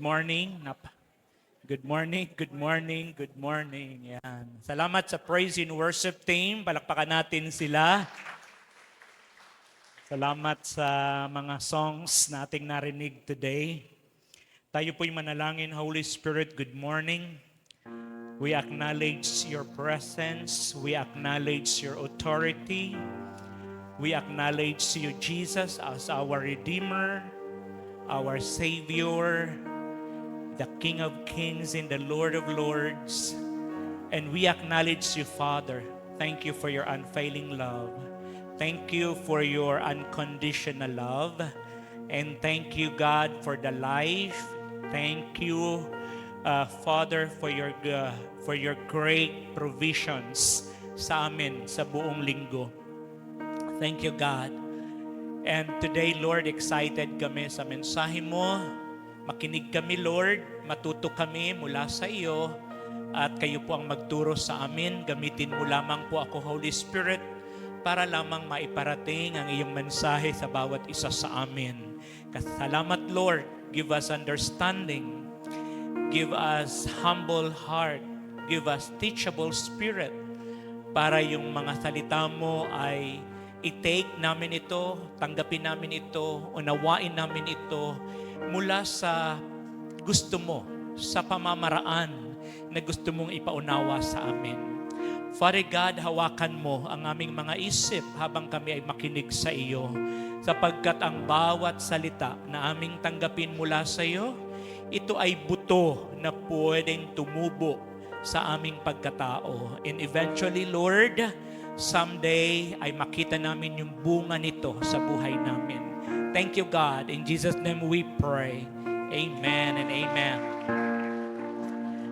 morning. Good morning, good morning, good morning. Yan. Salamat sa praise and worship team. Palakpakan natin sila. Salamat sa mga songs na ating narinig today. Tayo po'y manalangin. Holy Spirit, good morning. We acknowledge your presence. We acknowledge your authority. We acknowledge you, Jesus, as our Redeemer, our Savior, the King of Kings and the Lord of Lords. And we acknowledge you, Father. Thank you for your unfailing love. Thank you for your unconditional love. And thank you, God, for the life. Thank you, Father, for your great provisions sa amin sa buong linggo. Thank you, God. And today, Lord, excited kami sa mensahe mo. Makinig kami, Lord. Matuto kami mula sa iyo. At kayo po ang magturo sa amin. Gamitin mo lamang po ako, Holy Spirit, para lamang maiparating ang iyong mensahe sa bawat isa sa amin. Salamat, Lord. Give us understanding. Give us humble heart. Give us teachable spirit. Para yung mga salita mo ay i-take namin ito, tanggapin namin ito, unawain namin ito mula sa gusto mo, sa pamamaraan na gusto mong ipaunawa sa amin. Father God, hawakan mo ang aming mga isip habang kami ay makinig sa iyo, sapagkat ang bawat salita na aming tanggapin mula sa iyo, ito ay buto na pwedeng tumubo sa aming pagkatao. And eventually, Lord, someday ay makita namin yung bunga nito sa buhay namin. Thank you, God. In Jesus' name we pray. Amen and amen.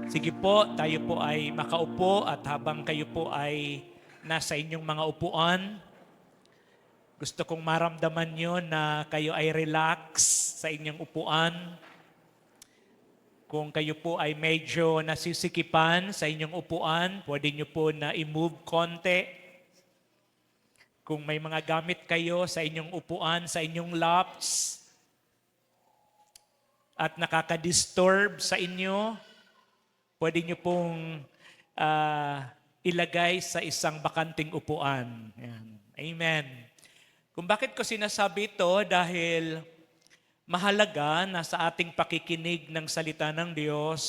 Sige po, tayo po ay makaupo at habang kayo po ay nasa inyong mga upuan, gusto kong maramdaman nyo na kayo ay relax sa inyong upuan. Kung kayo po ay medyo nasisikipan sa inyong upuan, pwede nyo po na i-move konti. Kung may mga gamit kayo sa inyong upuan, sa inyong laps, at nakaka-disturb sa inyo, pwede nyo pong ilagay sa isang bakanting upuan. Yan. Amen. Kung bakit ko sinasabi ito, dahil mahalaga na sa ating pakikinig ng salita ng Diyos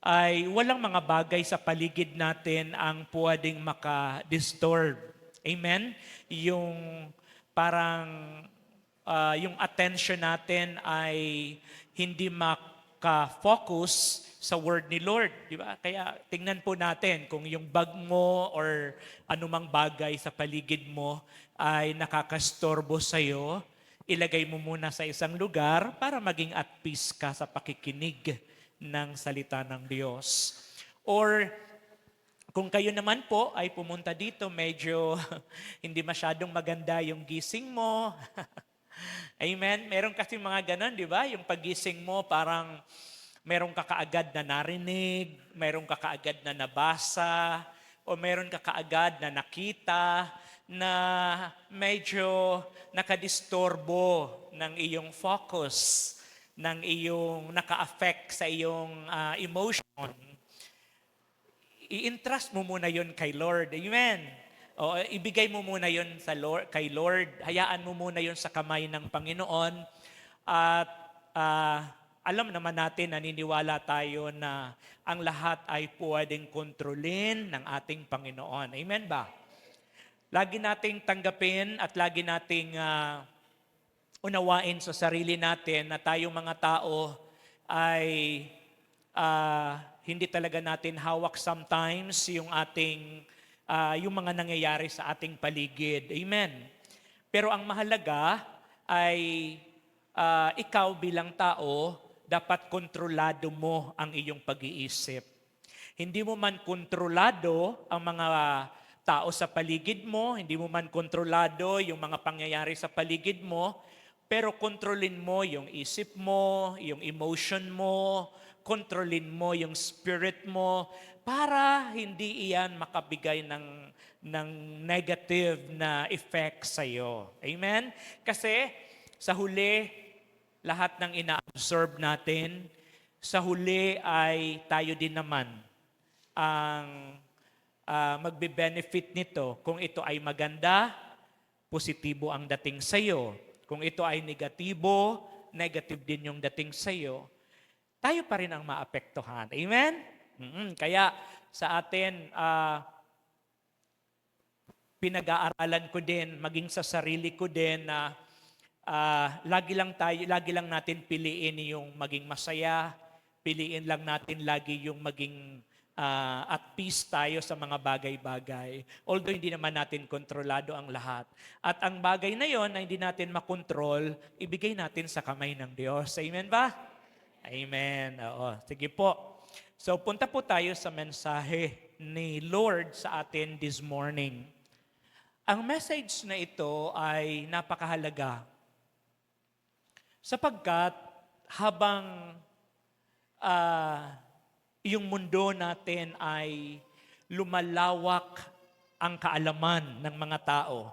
ay walang mga bagay sa paligid natin ang pwedeng maka-disturb. Amen? Yung parang yung attention natin ay hindi maka-focus sa word ni Lord. Di ba? Kaya tingnan po natin kung yung bag mo or anumang bagay sa paligid mo ay nakakastorbo sa'yo, ilagay mo muna sa isang lugar para maging at peace ka sa pakikinig ng salita ng Diyos. Or kung kayo naman po ay pumunta dito, medyo hindi masyadong maganda yung gising mo. Amen? Meron kasi mga ganon, di ba? Yung pagising mo parang meron ka kaagad na narinig, meron ka kaagad na nabasa, o meron ka kaagad na nakita na medyo nakadistorbo ng iyong focus, ng iyong naka-affect sa iyong emotion. I-entrust mo muna yon kay Lord. Amen. O ibigay mo muna yon sa Lord, kay Lord. Hayaan mo muna yon sa kamay ng Panginoon. At alam naman natin, naniniwala tayo na ang lahat ay pwedeng kontrolin ng ating Panginoon. Amen ba? Lagi nating tanggapin at lagi nating unawain sa sarili natin na tayong mga tao ay hindi talaga natin hawak sometimes yung ating yung mga nangyayari sa ating paligid. Amen. Pero ang mahalaga ay ikaw bilang tao, dapat kontrolado mo ang iyong pag-iisip. Hindi mo man kontrolado ang mga tao sa paligid mo, hindi mo man kontrolado yung mga pangyayari sa paligid mo, pero kontrolin mo yung isip mo, yung emotion mo, kontrolin mo yung spirit mo para hindi iyan makabigay ng negative na effect sa iyo. Amen? Kasi sa huli, lahat ng ina-absorb natin, sa huli ay tayo din naman ang magbe-benefit nito. Kung ito ay maganda, positibo ang dating sa iyo. Kung ito ay negatibo, negative din yung dating sa iyo. Tayo pa rin ang maapektuhan. Amen? Kaya sa atin, pinag-aaralan ko din, maging sa sarili ko din na lagi lang natin piliin yung maging masaya, piliin lang natin lagi yung maging at peace tayo sa mga bagay-bagay. Although hindi naman natin kontrolado ang lahat. At ang bagay na yon na hindi natin makontrol, ibigay natin sa kamay ng Diyos. Amen ba? Amen. Oo. Sige po. So punta po tayo sa mensahe ni Lord sa atin this morning. Ang message na ito ay napakahalaga sapagkat habang yung mundo natin ay lumalawak ang kaalaman ng mga tao,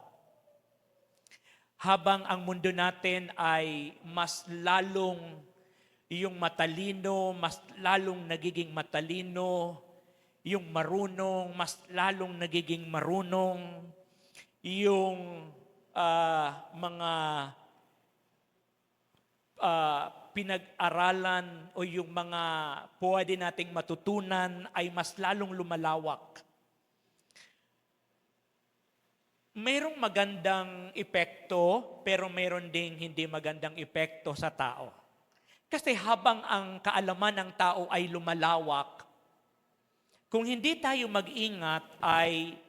habang ang mundo natin ay mas lalong yung matalino, mas lalong nagiging matalino, yung marunong, mas lalong nagiging marunong, yung mga pinag-aralan o yung mga pwede nating matutunan ay mas lalong lumalawak. Mayroong magandang epekto, pero mayroon ding hindi magandang epekto sa tao. Kasi habang ang kaalaman ng tao ay lumalawak, kung hindi tayo mag-ingat ay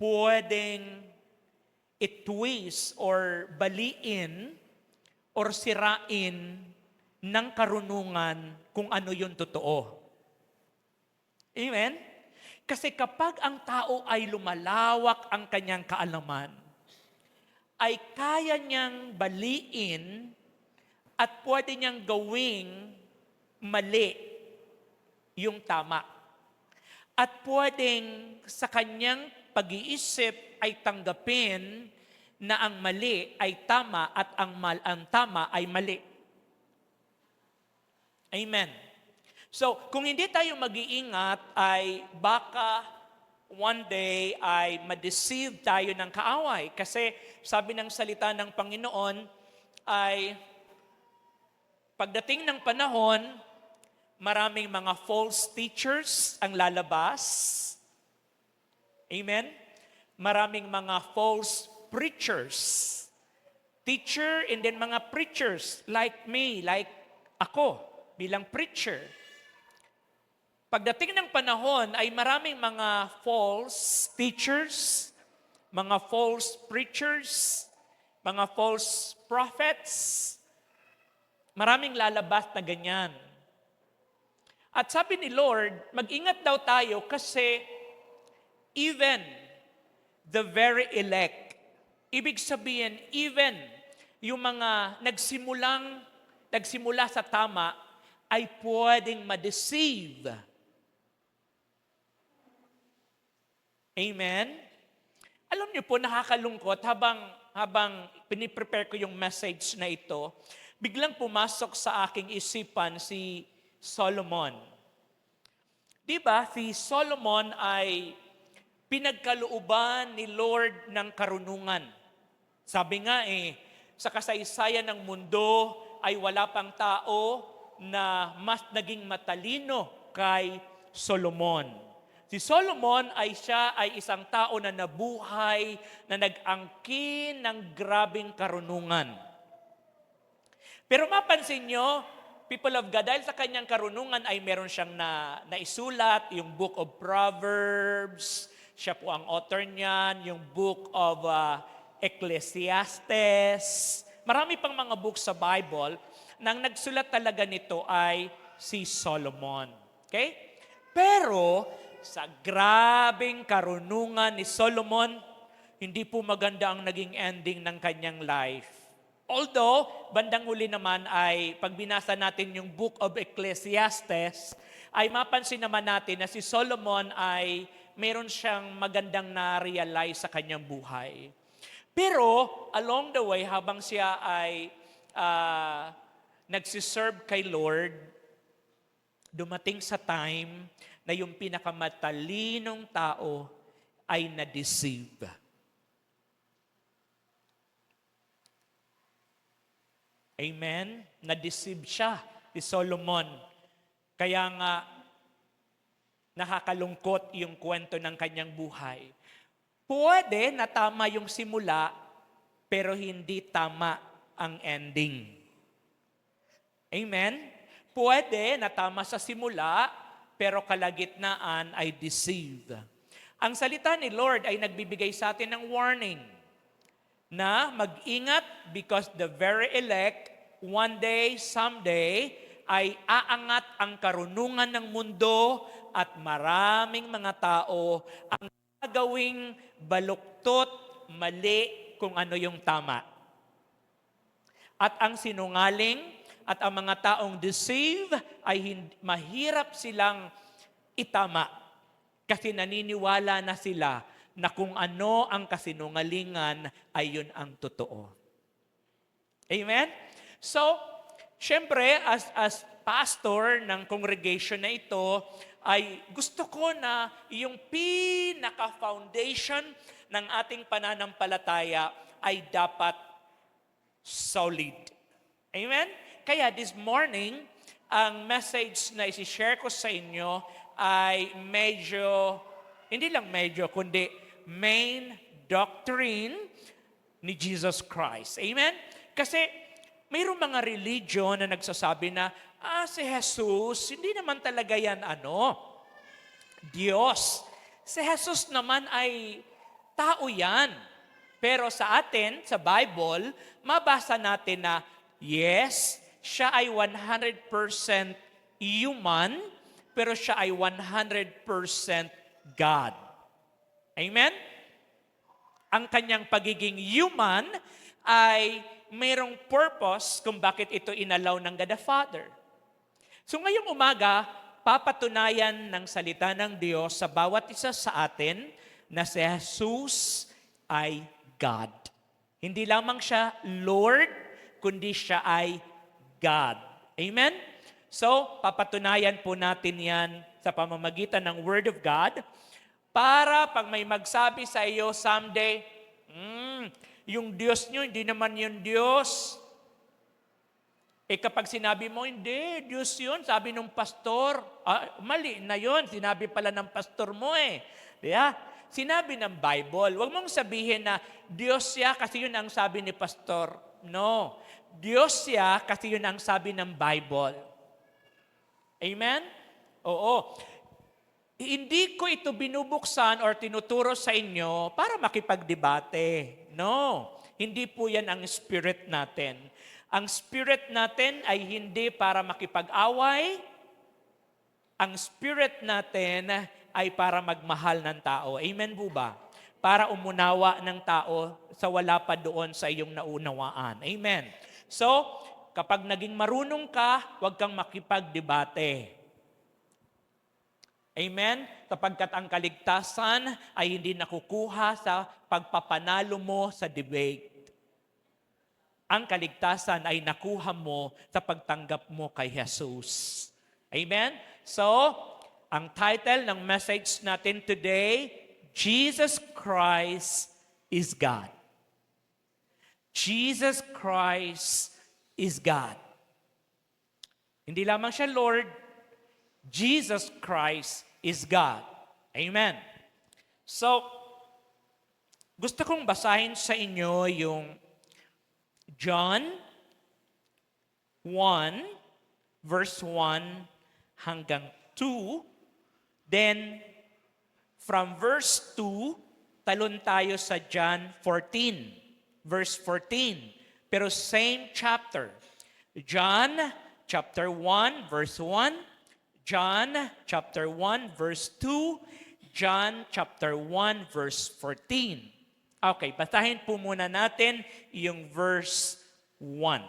pwedeng i-twist or baliin or sirain ng karunungan kung ano yung totoo. Amen? Kasi kapag ang tao ay lumalawak ang kanyang kaalaman, ay kaya niyang baliin at pwede niyang gawing mali yung tama. At pwedeng sa kanyang pag-iisip ay tanggapin na ang mali ay tama at ang tama ay mali. Amen. So, kung hindi tayo mag-iingat, ay baka one day ay ma-deceive tayo ng kaaway. Kasi sabi ng salita ng Panginoon ay pagdating ng panahon, maraming mga false teachers ang lalabas. Amen? Maraming mga false preachers. Teacher and then mga preachers like me, like ako bilang preacher. Pagdating ng panahon ay maraming mga false teachers, mga false preachers, mga false prophets. Maraming lalabas na ganyan. At sabi ni Lord, mag-ingat daw tayo kasi even the very elect, ibig sabihin, even yung mga nagsimula sa tama, ay pwedeng ma-deceive. Amen? Alam niyo po, nakakalungkot, habang piniprepare ko yung message na ito, biglang pumasok sa aking isipan si Solomon. Diba, si Solomon ay pinagkalooban ni Lord ng karunungan. Sabi nga sa kasaysayan ng mundo ay wala pang tao na mas naging matalino kay Solomon. Si Solomon ay isang tao na nabuhay, na nag-angkin ng grabing karunungan. Pero mapansin nyo, people of God, dahil sa kanyang karunungan ay meron siyang naisulat, yung Book of Proverbs, siya po ang author niyan, yung Book of Ecclesiastes. Marami pang mga books sa Bible. Nang nagsulat talaga nito ay si Solomon. Okay? Pero sa grabing karunungan ni Solomon, hindi po maganda ang naging ending ng kanyang life. Although, bandang huli naman ay pag binasa natin yung Book of Ecclesiastes, ay mapansin naman natin na si Solomon ay meron siyang magandang na-realize sa kanyang buhay. Pero, along the way, habang siya ay nagsiserve kay Lord, dumating sa time na yung pinakamatalinong tao ay na-deceive. Amen? Na-deceive siya, si Solomon. Kaya nga, nakakalungkot yung kwento ng kanyang buhay. Pwede na tama yung simula, pero hindi tama ang ending. Amen? Pwede na tama sa simula, pero kalagitnaan ay deceive. Ang salita ni Lord ay nagbibigay sa atin ng warning na mag-ingat because the very elect, one day, someday, ay aangat ang karunungan ng mundo at maraming mga tao ang gagawing baluktot, mali kung ano yung tama. At ang sinungaling at ang mga taong deceive ay mahirap silang itama kasi naniniwala na sila na kung ano ang kasinungalingan ay yun ang totoo. Amen? So, syempre, as pastor ng congregation na ito, ay gusto ko na yung pinaka-foundation ng ating pananampalataya ay dapat solid. Amen? Kaya this morning, ang message na isi-share ko sa inyo ay hindi lang kundi main doctrine ni Jesus Christ. Amen? Kasi mayroong mga religion na nagsasabi na, si Jesus, hindi naman talaga yan Diyos. Si Jesus naman ay tao yan. Pero sa atin, sa Bible, mabasa natin na, yes, siya ay 100% human, pero siya ay 100% God. Amen? Ang kanyang pagiging human ay mayroong purpose kung bakit ito inalaw ng God the Father. So ngayong umaga, papatunayan ng salita ng Diyos sa bawat isa sa atin na si Jesus ay God. Hindi lamang siya Lord, kundi siya ay God. Amen? So, papatunayan po natin yan sa pamamagitan ng Word of God para pag may magsabi sa iyo someday, yung Diyos nyo, hindi naman yung Diyos. Kapag sinabi mo, hindi, Diyos yun, sabi ng pastor, mali na yun, sinabi pala ng pastor mo Diba? Sinabi ng Bible, huwag mong sabihin na Diyos siya kasi yun ang sabi ni pastor. No, Diyos siya kasi yun ang sabi ng Bible. Amen? Oo. Hindi ko ito binubuksan or tinuturo sa inyo para makipagdebate. No, hindi po yan ang spirit natin. Ang spirit natin ay hindi para makipag-away. Ang spirit natin ay para magmahal ng tao. Amen po ba? Para umunawa ng tao sa wala pa doon sa iyong naunawaan. Amen. So, kapag naging marunong ka, huwag kang makipagdebate. Amen? Sapagkat ang kaligtasan ay hindi nakukuha sa pagpapanalo mo sa debate. Ang kaligtasan ay nakuha mo sa pagtanggap mo kay Jesus. Amen? So, ang title ng message natin today, Jesus Christ is God. Jesus Christ is God. Hindi lamang siya Lord, Jesus Christ is God. Amen. So, gusto kong basahin sa inyo yung John 1, verse 1 hanggang 2. Then, from verse 2, talon tayo sa John 14, verse 14. Pero same chapter. John chapter 1, verse 1. John chapter 1, verse 2. John chapter 1, verse 14. Okay, basahin po muna natin yung verse 1.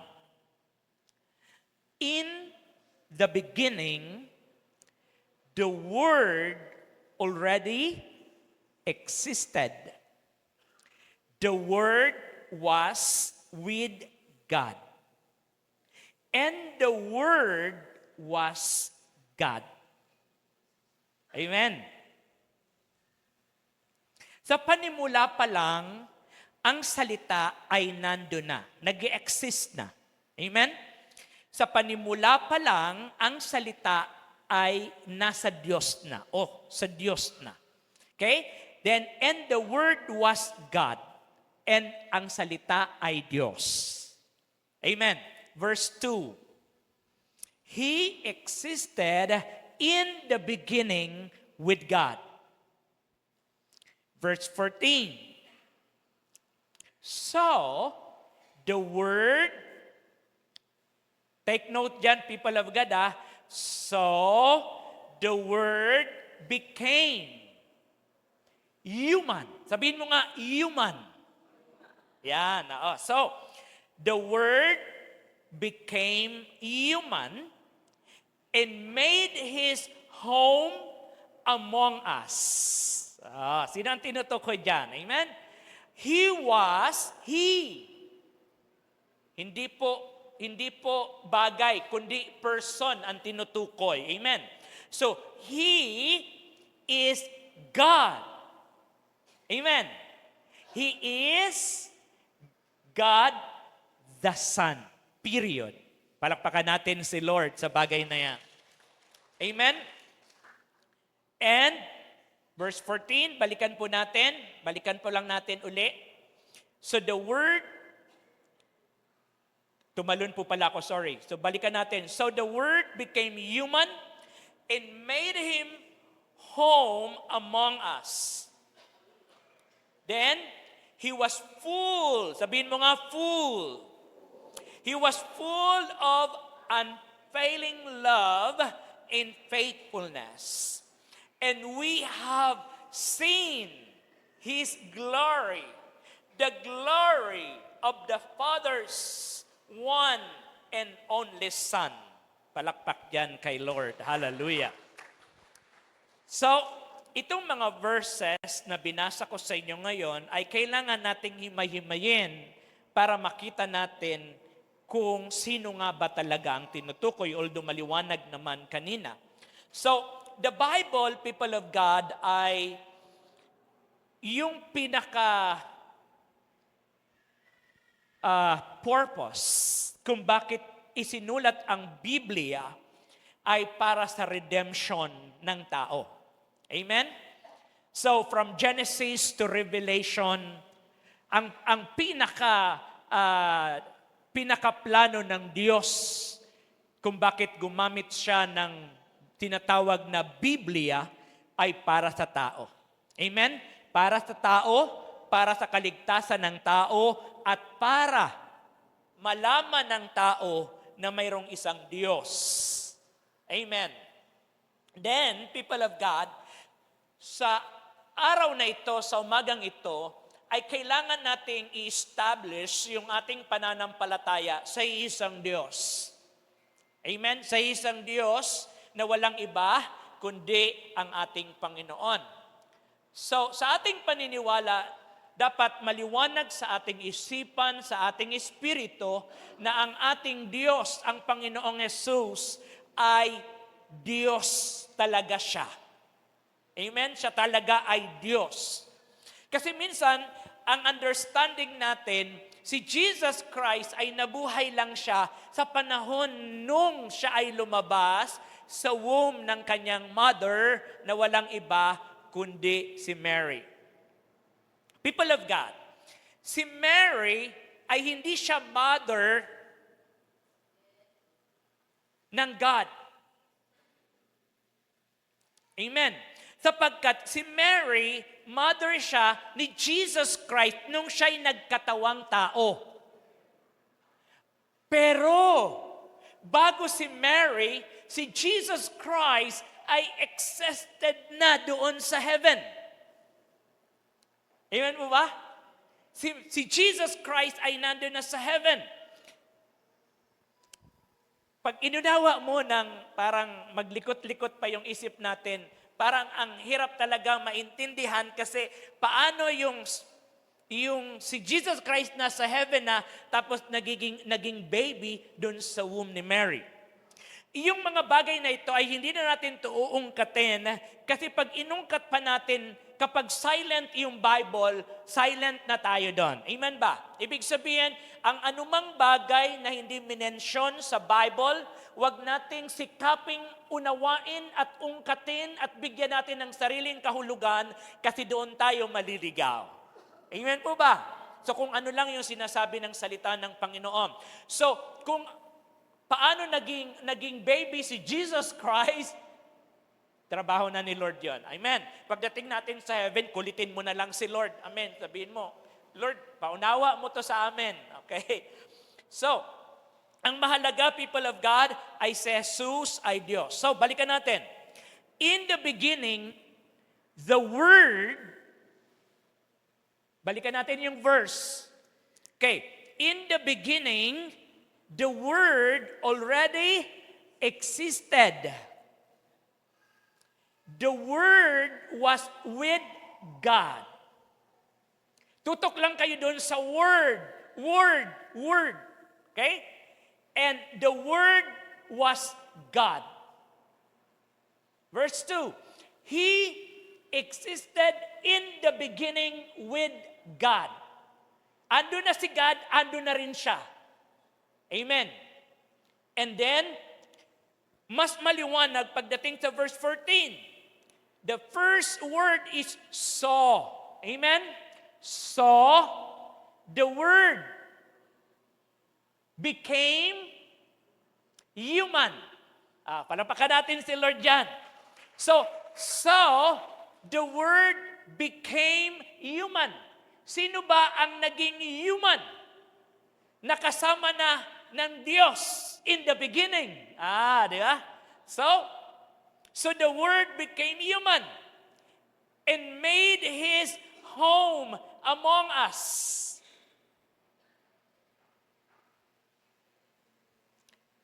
In the beginning, the Word already existed. The Word was with God. And the Word was God. Amen. Sa panimula pa lang, ang salita ay nandun na. Nag-exist na. Amen? Sa panimula pa lang, ang salita ay nasa Diyos na. O, sa Diyos na. Okay? Then, and the Word was God. And ang salita ay Diyos. Amen. Verse 2. He existed in the beginning with God. Verse 14. So, the Word, take note dyan, people of God, So, the Word became human. Sabihin mo nga, human. Yan. So, the Word became human and made His home among us. Sino ang tinutukoy dyan? Amen? He. Hindi po bagay, kundi person ang tinutukoy. Amen? So, He is God. Amen? He is God the Son. Period. Palakpakan natin si Lord sa bagay na yan. Amen? And, verse 14, balikan po lang natin uli. So the Word, tumalun po pala ako, sorry. So balikan natin. So the Word became human and made Him home among us. Then, He was full. Sabihin mo nga, full. He was full of unfailing love and faithfulness. And we have seen His glory, the glory of the Father's one and only Son. Palakpak yan kay Lord. Hallelujah. So, itong mga verses na binasa ko sa inyo ngayon ay kailangan nating himay-himayin para makita natin kung sino nga ba talaga ang tinutukoy, although maliwanag naman kanina. So, the Bible, people of God, ay yung purpose kung bakit isinulat ang Biblia ay para sa redemption ng tao. Amen? So, from Genesis to Revelation, ang pinakaplano ng Diyos kung bakit gumamit siya ng tinatawag na Biblia ay para sa tao. Amen? Para sa tao, para sa kaligtasan ng tao, at para malaman ng tao na mayroong isang Diyos. Amen. Then, people of God, sa araw na ito, sa umagang ito, ay kailangan nating i-establish yung ating pananampalataya sa isang Diyos. Amen? Sa isang Diyos na walang iba kundi ang ating Panginoon. So, sa ating paniniwala, dapat maliwanag sa ating isipan, sa ating espiritu, na ang ating Diyos, ang Panginoong Jesus, ay Diyos talaga siya. Amen? Siya talaga ay Diyos. Kasi minsan, ang understanding natin, si Jesus Christ ay nabuhay lang siya sa panahon nung siya ay lumabas sa womb ng kanyang mother na walang iba kundi si Mary. People of God, si Mary ay hindi siya mother ng God. Amen. Sapagkat si Mary, mother siya ni Jesus Christ nung siya'y nagkatawang tao. Pero, bago si Mary, si Jesus Christ ay existed na doon sa heaven. Amen po ba? Si Jesus Christ ay nandun na sa heaven. Pag inunawa mo ng parang maglikot-likot pa yung isip natin, parang ang hirap talaga maintindihan kasi paano yung si Jesus Christ nasa heaven na tapos naging baby dun sa womb ni Mary. yung mga bagay na ito ay hindi na natin ito uungkatin kasi pag inungkat pa natin, kapag silent yung Bible, silent na tayo doon. Amen ba? Ibig sabihin, ang anumang bagay na hindi minensyon sa Bible, wag nating sikaping unawain at ungkatin at bigyan natin ng sariling kahulugan kasi doon tayo maliligaw. Amen po ba? So kung ano lang yung sinasabi ng salita ng Panginoon. So kung paano naging baby si Jesus Christ, trabaho na ni Lord yon. Amen. Pagdating natin sa heaven, kulitin mo na lang si Lord. Amen. Sabihin mo, Lord, paunawa mo to sa amin. Okay? So, ang mahalaga, people of God, ay si Jesus ay Diyos. So, balikan natin. In the beginning, the Word, balikan natin yung verse. Okay. In the beginning, the Word already existed. The Word was with God. Tutok lang kayo doon sa Word. Word. Word. Okay? And the Word was God. Verse 2. He existed in the beginning with God. Ando na si God, ando na rin siya. Amen. And then, mas maliwanag pagdating sa verse 14. The first word is saw. Amen? Saw, the Word became human. Palapakan natin si Lord dyan. So, the Word became human. Sino ba ang naging human? Nakasama na ng Diyos in the beginning. Di ba? So the Word became human and made His home among us.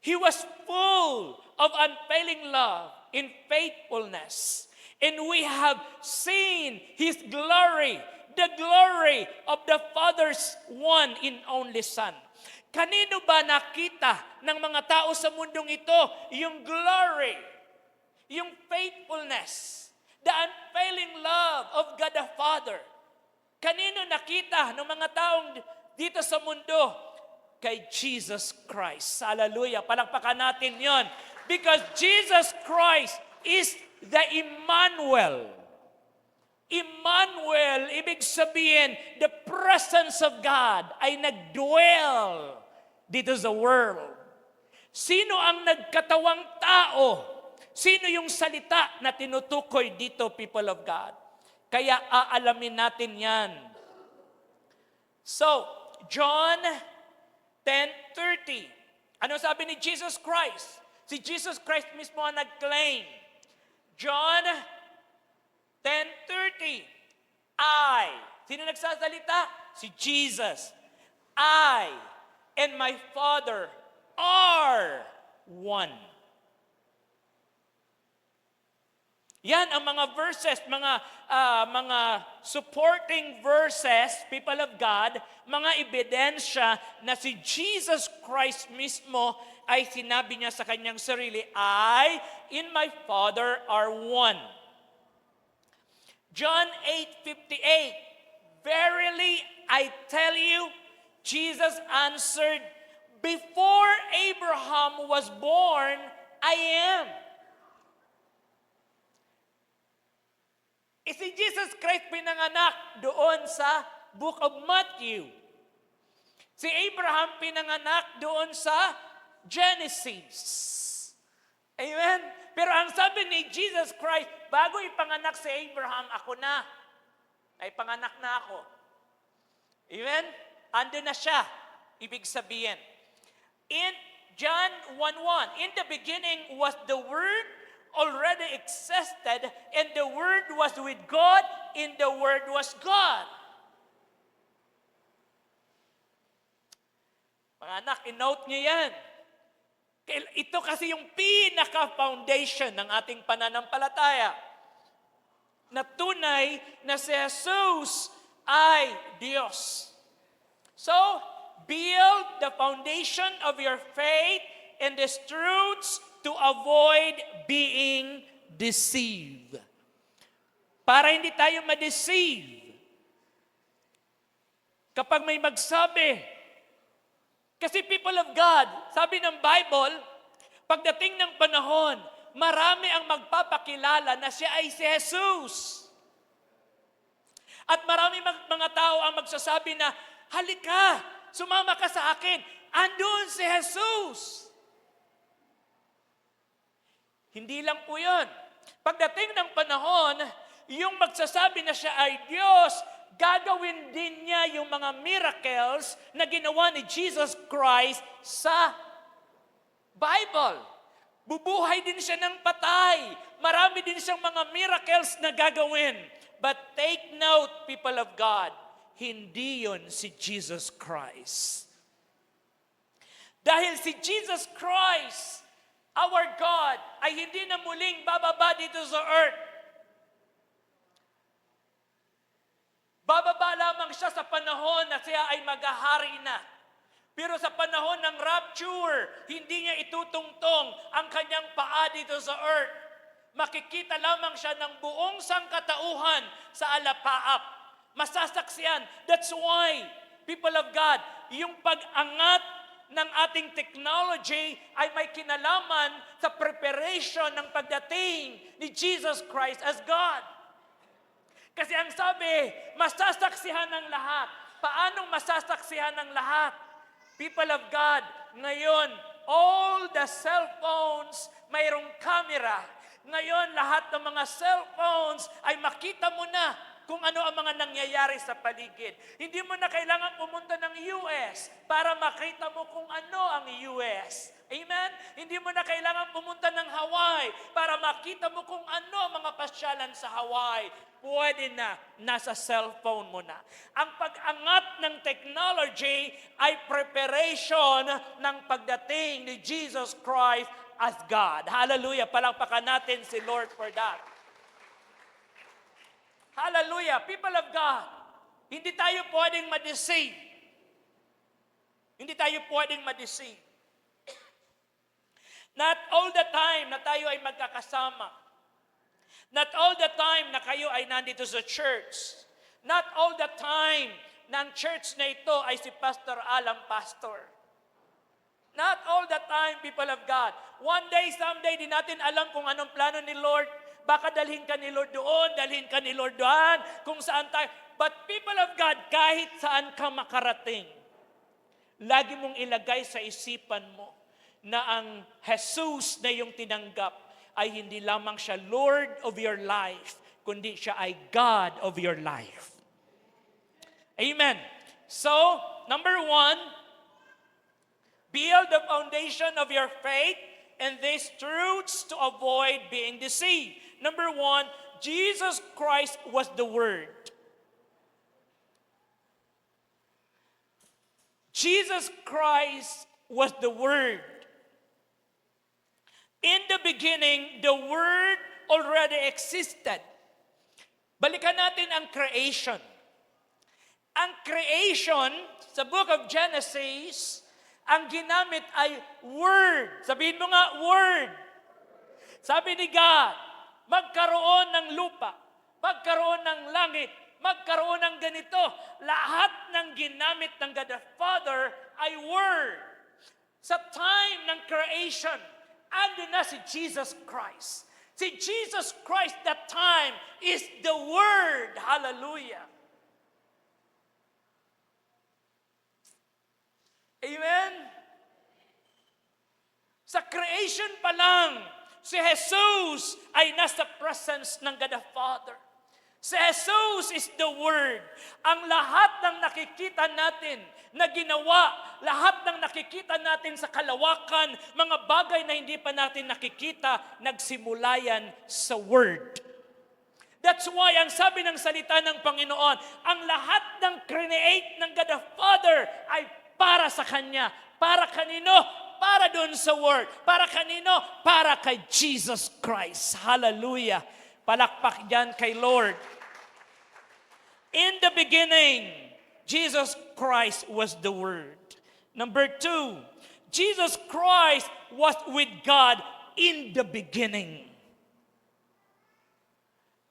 He was full of unfailing love and faithfulness, and we have seen His glory, the glory of the Father's one and only Son. Kanino ba nakita ng mga tao sa mundong ito yung glory, yung faithfulness, the unfailing love of God the Father? Kanino nakita ng mga taong dito sa mundo? Kay Jesus Christ. Hallelujah. Palakpakan natin yon. Because Jesus Christ is the Emmanuel. Emmanuel, ibig sabihin, the presence of God ay nagdwell dito sa world. Sino ang nagkatawang tao? Sino yung salita na tinutukoy dito, people of God? Kaya aalamin natin yan. So, John 10:30. Ano sabi ni Jesus Christ? Si Jesus Christ mismo ang nag-claim. John 10:30. I. Sino nagsasalita? Si Jesus. I and my Father are one. Yan ang mga verses, mga supporting verses, people of God, mga ebidensya na si Jesus Christ mismo ay sinabi niya sa kanyang sarili, I and my Father are one. John 8:58, verily I tell you, Jesus answered, before Abraham was born, I am. Si Jesus Christ pinanganak doon sa book of Matthew. Si Abraham pinanganak doon sa Genesis. Amen? Pero ang sabi ni Jesus Christ, bago ipanganak si Abraham, ako na. Ay panganak na ako. Amen? Ando na siya. Ibig sabihin. In John 1:1, in the beginning was the Word, already existed, and the Word was with God, and the Word was God. Mga anak, i-note niyo yan. Ito kasi yung pinaka-foundation ng ating pananampalataya. Na tunay na si Jesus ay Diyos. So, build the foundation of your faith and these truths to to avoid being deceived. Para hindi tayo ma-deceive. Kapag may magsabi, kasi people of God, sabi ng Bible, pagdating ng panahon, marami ang magpapakilala na siya ay si Jesus. At marami mga tao ang magsasabi na, halika, sumama ka sa akin, andun si Jesus. Hindi lang po yun. Pagdating ng panahon, yung magsasabi na siya ay Diyos, gagawin din niya yung mga miracles na ginawa ni Jesus Christ sa Bible. Bubuhay din siya ng patay. Marami din siyang mga miracles na gagawin. But take note, people of God, hindi yun si Jesus Christ. Dahil si Jesus Christ, our God, ay hindi na muling bababa dito sa earth. Bababa lamang siya sa panahon na siya ay maghahari na. Pero sa panahon ng rapture, hindi niya itutungtong ang kanyang paa dito sa earth. Makikita lamang siya ng buong sangkatauhan sa alapaap. Masasaksiyan. That's why, people of God, yung pag-angat ng ating technology ay may kinalaman sa preparation ng pagdating ni Jesus Christ as God. Kasi ang sabi, masasaksihan ng lahat. Paano masasaksihan ng lahat? People of God, ngayon, all the cell phones, mayroong camera. Ngayon, lahat ng mga cellphones ay makita mo na kung ano ang mga nangyayari sa paligid. Hindi mo na kailangan pumunta ng US para makita mo kung ano ang US. Amen? Hindi mo na kailangan pumunta ng Hawaii para makita mo kung ano ang mga pasyalan sa Hawaii. Pwede na, nasa cellphone mo na. Ang pag-angat ng technology ay preparation ng pagdating ni Jesus Christ as God. Hallelujah. Palakpakan natin si Lord for that. Hallelujah. People of God, hindi tayo pwedeng ma-deceive. Hindi tayo pwedeng ma-deceive. Not all the time na tayo ay magkakasama. Not all the time na kayo ay nandito sa church. Not all the time na ang church na ito ay si Pastor Alam Pastor. Not all the time, people of God. One day, someday, di natin alam kung anong plano ni Lord. Baka dalhin ka ni Lord doon, dalhin ka ni Lord doon, kung saan tayo. But people of God, kahit saan ka makarating, lagi mong ilagay sa isipan mo na ang Jesus na yung tinanggap ay hindi lamang siya Lord of your life, kundi siya ay God of your life. Amen. So, number 1, build the foundation of your faith and these truths to avoid being deceived. Number 1, Jesus Christ was the Word. Jesus Christ was the Word. In the beginning, the Word already existed. Balikan natin ang creation. Ang creation, sa book of Genesis, ang ginamit ay Word. Sabihin mo nga, Word. Sabi ni God, magkaroon ng lupa, magkaroon ng langit, magkaroon ng ganito. Lahat ng ginamit ng God the Father ay Word. Sa time ng creation, ando na si Jesus Christ. Si Jesus Christ that time is the Word. Hallelujah. Amen? Sa creation pa lang, si Jesus ay nasa presence ng God the Father. Si Jesus is the Word. Ang lahat ng nakikita natin na ginawa, lahat ng nakikita natin sa kalawakan, mga bagay na hindi pa natin nakikita, nagsimula yan sa Word. That's why ang sabi ng salita ng Panginoon, ang lahat ng create ng God the Father ay para sa Kanya. Para kanino? Para doon sa Word. Para kanino? Para kay Jesus Christ. Hallelujah. Palakpak dyan kay Lord. In the beginning, Jesus Christ was the Word. Number 2, Jesus Christ was with God in the beginning.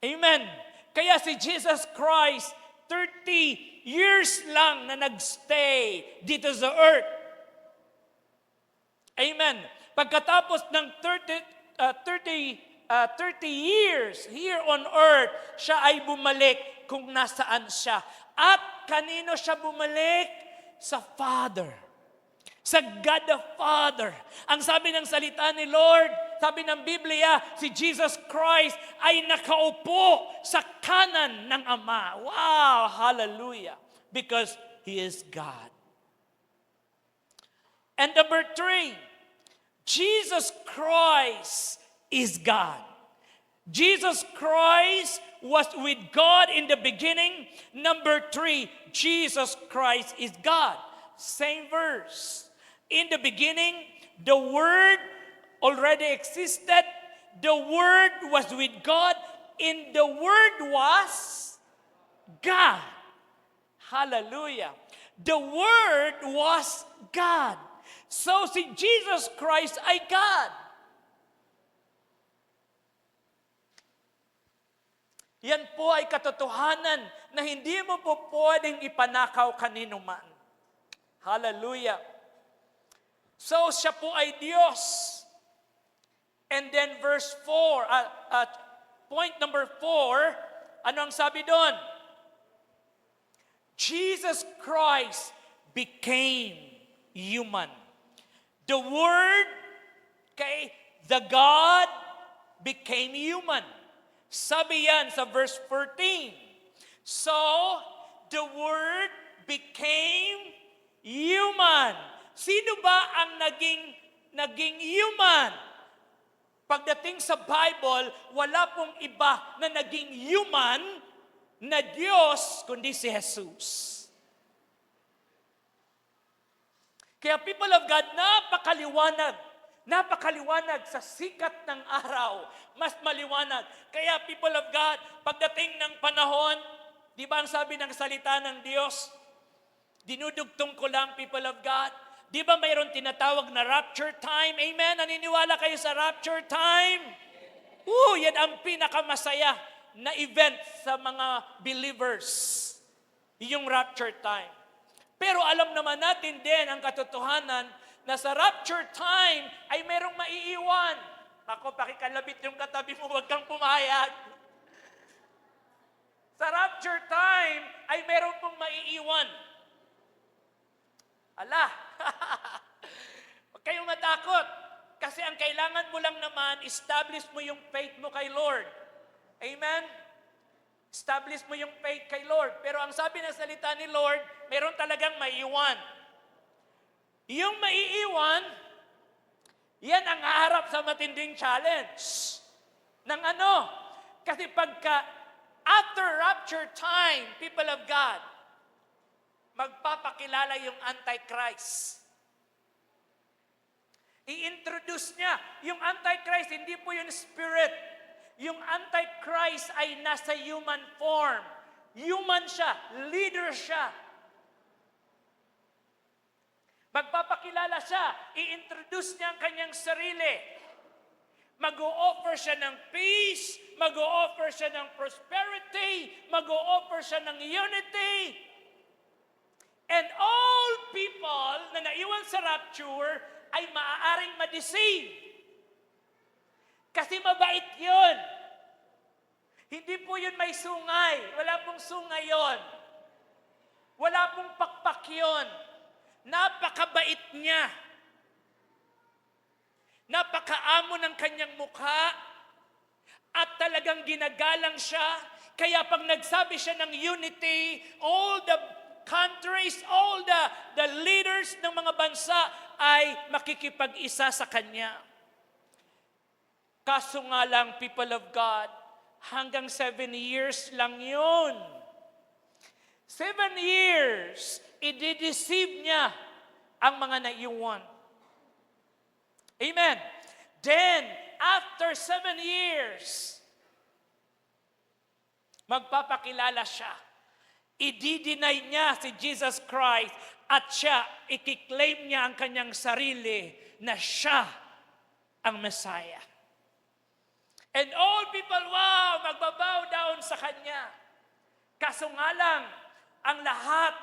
Amen. Kaya si Jesus Christ, 30 years lang na nagstay dito sa earth. Amen. Pagkatapos ng 30 years here on earth, siya ay bumalik kung nasaan siya. At kanino siya bumalik? Sa Father. Sa God the Father. Ang sabi ng salita ni Lord, sabi ng Biblia, si Jesus Christ ay nakaupo sa kanan ng Ama. Wow! Hallelujah! Because He is God. And number 3, Jesus Christ is God. Jesus Christ was with God in the beginning. Number 3, Jesus Christ is God. Same verse. In the beginning, the Word already existed. The Word was with God. And the Word was God. Hallelujah. The Word was God. So si Jesus Christ ay God. Yan po ay katotohanan na hindi mo po pwedeng ipanakaw kanino man. Hallelujah. So siya po ay Diyos. And then verse 4, point number 4, ano ang sabi doon? Jesus Christ became human. The Word, okay, the God became human. Sabi yan sa verse 14. So, the Word became human. Sino ba ang naging human? Pagdating sa Bible, wala pong iba na naging human na Diyos kundi si Jesus. Kaya people of God, napakaliwanag sa sikat ng araw, mas maliwanag. Kaya people of God, pagdating ng panahon, di ba ang sabi ng salita ng Diyos, dinudugtong ko lang people of God, di ba mayroon tinatawag na rapture time? Amen? Naniniwala kayo sa rapture time? Yan ang pinakamasaya na event sa mga believers, yung rapture time. Pero alam naman natin din ang katotohanan na sa rapture time ay merong maiiwan. Ako, pakikalabit yung katabi mo, huwag kang pumayag. Sa rapture time ay meron pong maiiwan. Ala, huwag kayong matakot. Kasi ang kailangan mo lang naman, establish mo yung faith mo kay Lord. Amen? Establish mo yung faith kay Lord. Pero ang sabi ng salita ni Lord, meron talagang maiiwan. Yung maiiwan, yan ang haharap sa matinding challenge. Ng ano? Kasi pagka after rapture time, people of God, magpapakilala yung Antichrist. I-introduce niya. Yung Antichrist, hindi po yung spirit. Yung Antichrist ay nasa human form. Human siya, leader siya. Magpapakilala siya, i-introduce niya ang kanyang sarili. Mag-o-offer siya ng peace, mag-o-offer siya ng prosperity, mag-o-offer siya ng unity. And all people na naiwan sa rapture ay maaaring ma-deceive. Kasi mabait yun. Hindi po yun may sungay. Wala pong sungay yun. Wala pong pakpak yun. Napakabait niya. Napakaamo ng kanyang mukha. At talagang ginagalang siya. Kaya pag nagsabi siya ng unity, all the countries, all the leaders ng mga bansa ay makikipag-isa sa kanya. Kaso nga lang, people of God, hanggang 7 years lang yun. 7 years, i-deceive niya ang mga naiwan. Amen. Then, after 7 years, magpapakilala siya. I-deny niya si Jesus Christ at siya, i-claim niya ang kanyang sarili na siya ang Messiah. And all people, wow, magbabow down sa Kanya. Kaso nga lang, ang lahat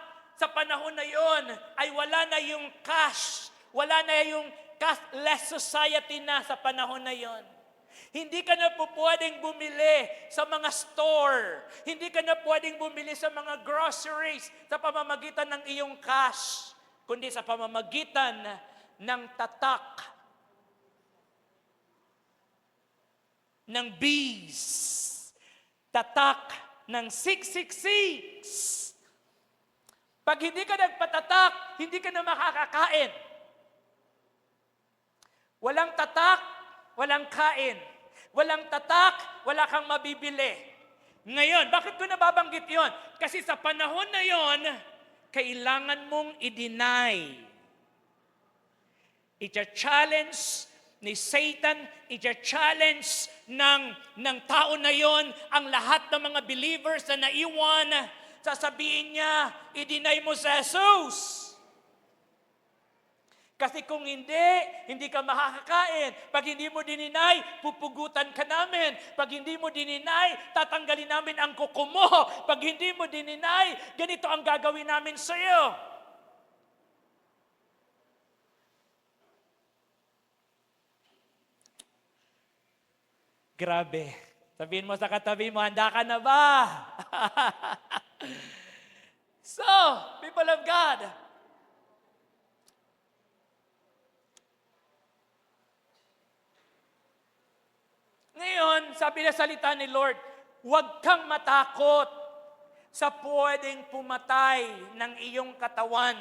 sa panahon na yon ay wala na yung cash. Wala na yung cashless society na sa panahon na yon. Hindi ka na po pwedeng bumili sa mga store. Hindi ka na pwedeng bumili sa mga groceries sa pamamagitan ng iyong cash, kundi sa pamamagitan ng tatak ng bees, tatak ng 666. Pag hindi ka nagpatatak, hindi ka na makakakain. Walang tatak, walang kain. Walang tatak, wala kang mabibili. Ngayon, bakit ko nababanggit yon? Kasi sa panahon na yon, kailangan mong i-deny. I-challenge ni Satan, i-challenge ng tao na yon ang lahat ng mga believers na naiwan. Sasabihin niya, i-deny mo si Jesus. Kasi kung hindi ka makakakain. Pag hindi mo dininay, pupugutan ka namin. Pag hindi mo dininay, tatanggalin namin ang kuko mo. Pag hindi mo dininay, ganito ang gagawin namin sa iyo. Grabe. Sabihin mo sa katabi mo, handa ka na ba? So, people of God, ngayon, sabi na salita ni Lord, huwag kang matakot sa pwedeng pumatay ng iyong katawan.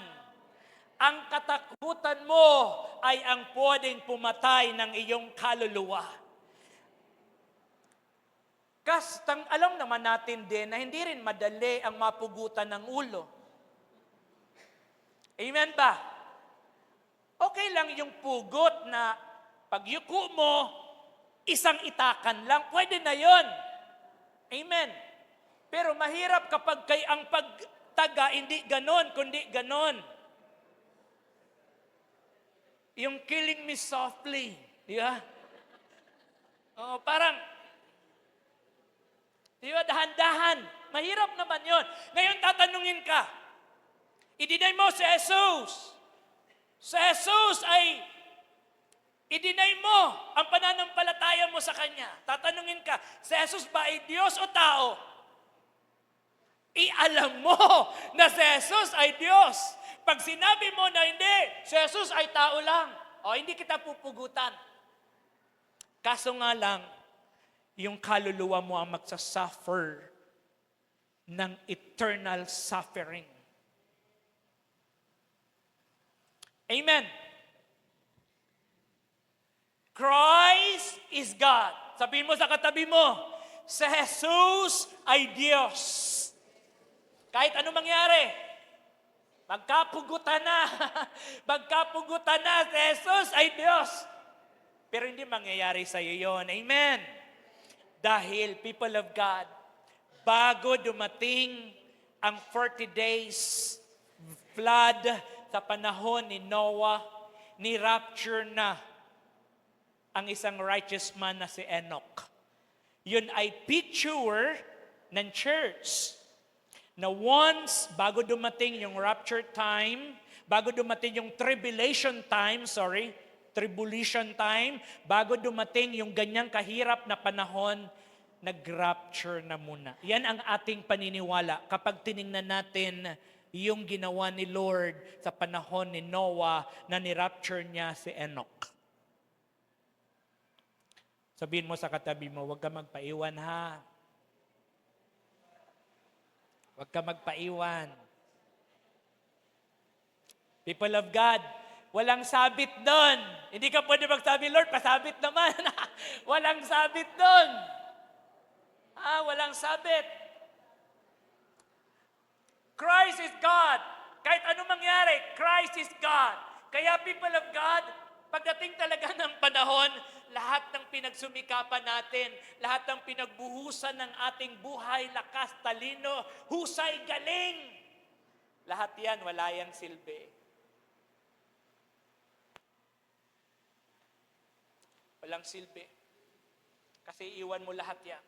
Ang katakutan mo ay ang pwedeng pumatay ng iyong kaluluwa. Alam naman natin din na hindi rin madali ang mapugutan ng ulo. Amen ba? Okay lang yung pugot na pagyuko mo, isang itakan lang, pwede na yon. Amen. Pero mahirap kapag ang pagtaga, hindi ganon, kundi ganon. Yung killing me softly. Di ba? Parang, di ba, dahan-dahan. Mahirap naman yon. Ngayon tatanungin ka, i-deny mo si Jesus. Si Jesus ay i-deny mo ang pananampalataya mo sa Kanya. Tatanungin ka, si Jesus ba ay Diyos o tao? Ialam mo na si Jesus ay Diyos. Pag sinabi mo na hindi, si Jesus ay tao lang, hindi kita pupugutan. Kaso nga lang, yung kaluluwa mo ang magsasuffer ng eternal suffering. Amen. Christ is God. Sabihin mo sa katabi mo, si Jesus ay Diyos. Kahit ano mangyari, magkapugutan na. Magkapugutan na, si Jesus ay Diyos. Pero hindi mangyayari sa iyo yun. Amen. Dahil, people of God, bago dumating ang 40 days flood sa panahon ni Noah, ni-rapture na ang isang righteous man na si Enoch. Yun ay picture ng church. Na once, bago dumating yung rapture time, bago dumating yung tribulation time, bago dumating yung ganyang kahirap na panahon, nag-rapture na muna. Yan ang ating paniniwala kapag tiningnan natin yung ginawa ni Lord sa panahon ni Noah na ni-rapture niya si Enoch. Sabihin mo sa katabi mo, huwag ka magpaiwan ha. Huwag ka magpaiwan. People of God, walang sabit doon. Hindi ka pwede magsabi, Lord, pasabit naman. Walang sabit doon. Walang sabit. Christ is God. Kahit anong mangyari, Christ is God. Kaya people of God, pagdating talaga ng panahon, lahat ng pinagsumikapan natin, lahat ng pinagbuhusan ng ating buhay, lakas, talino, husay, galing, lahat yan, wala yang silbi. Walang silbi. Kasi iwan mo lahat yan.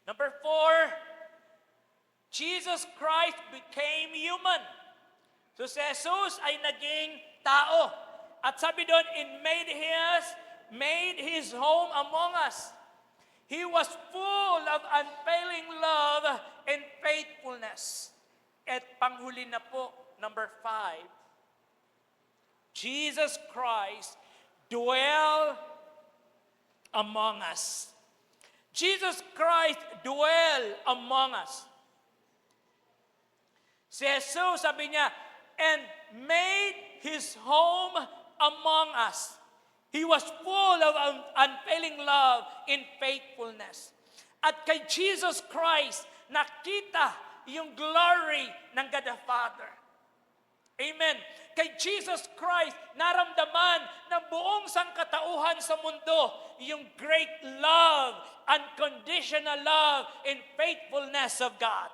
Number 4, Jesus Christ became human. So si Jesus ay naging tao. At sabi doon, made his home among us. He was full of unfailing love and faithfulness. At panghuli na po, number 5, Jesus Christ dwell among us. Jesus Christ dwell among us. Si Jesus, sabi niya, and made his home among us. He was full of unfailing love and faithfulness. At kay Jesus Christ, nakita yung glory ng God the Father. Amen. Kay Jesus Christ, naramdaman ng buong sangkatauhan sa mundo yung great love, unconditional love, and faithfulness of God.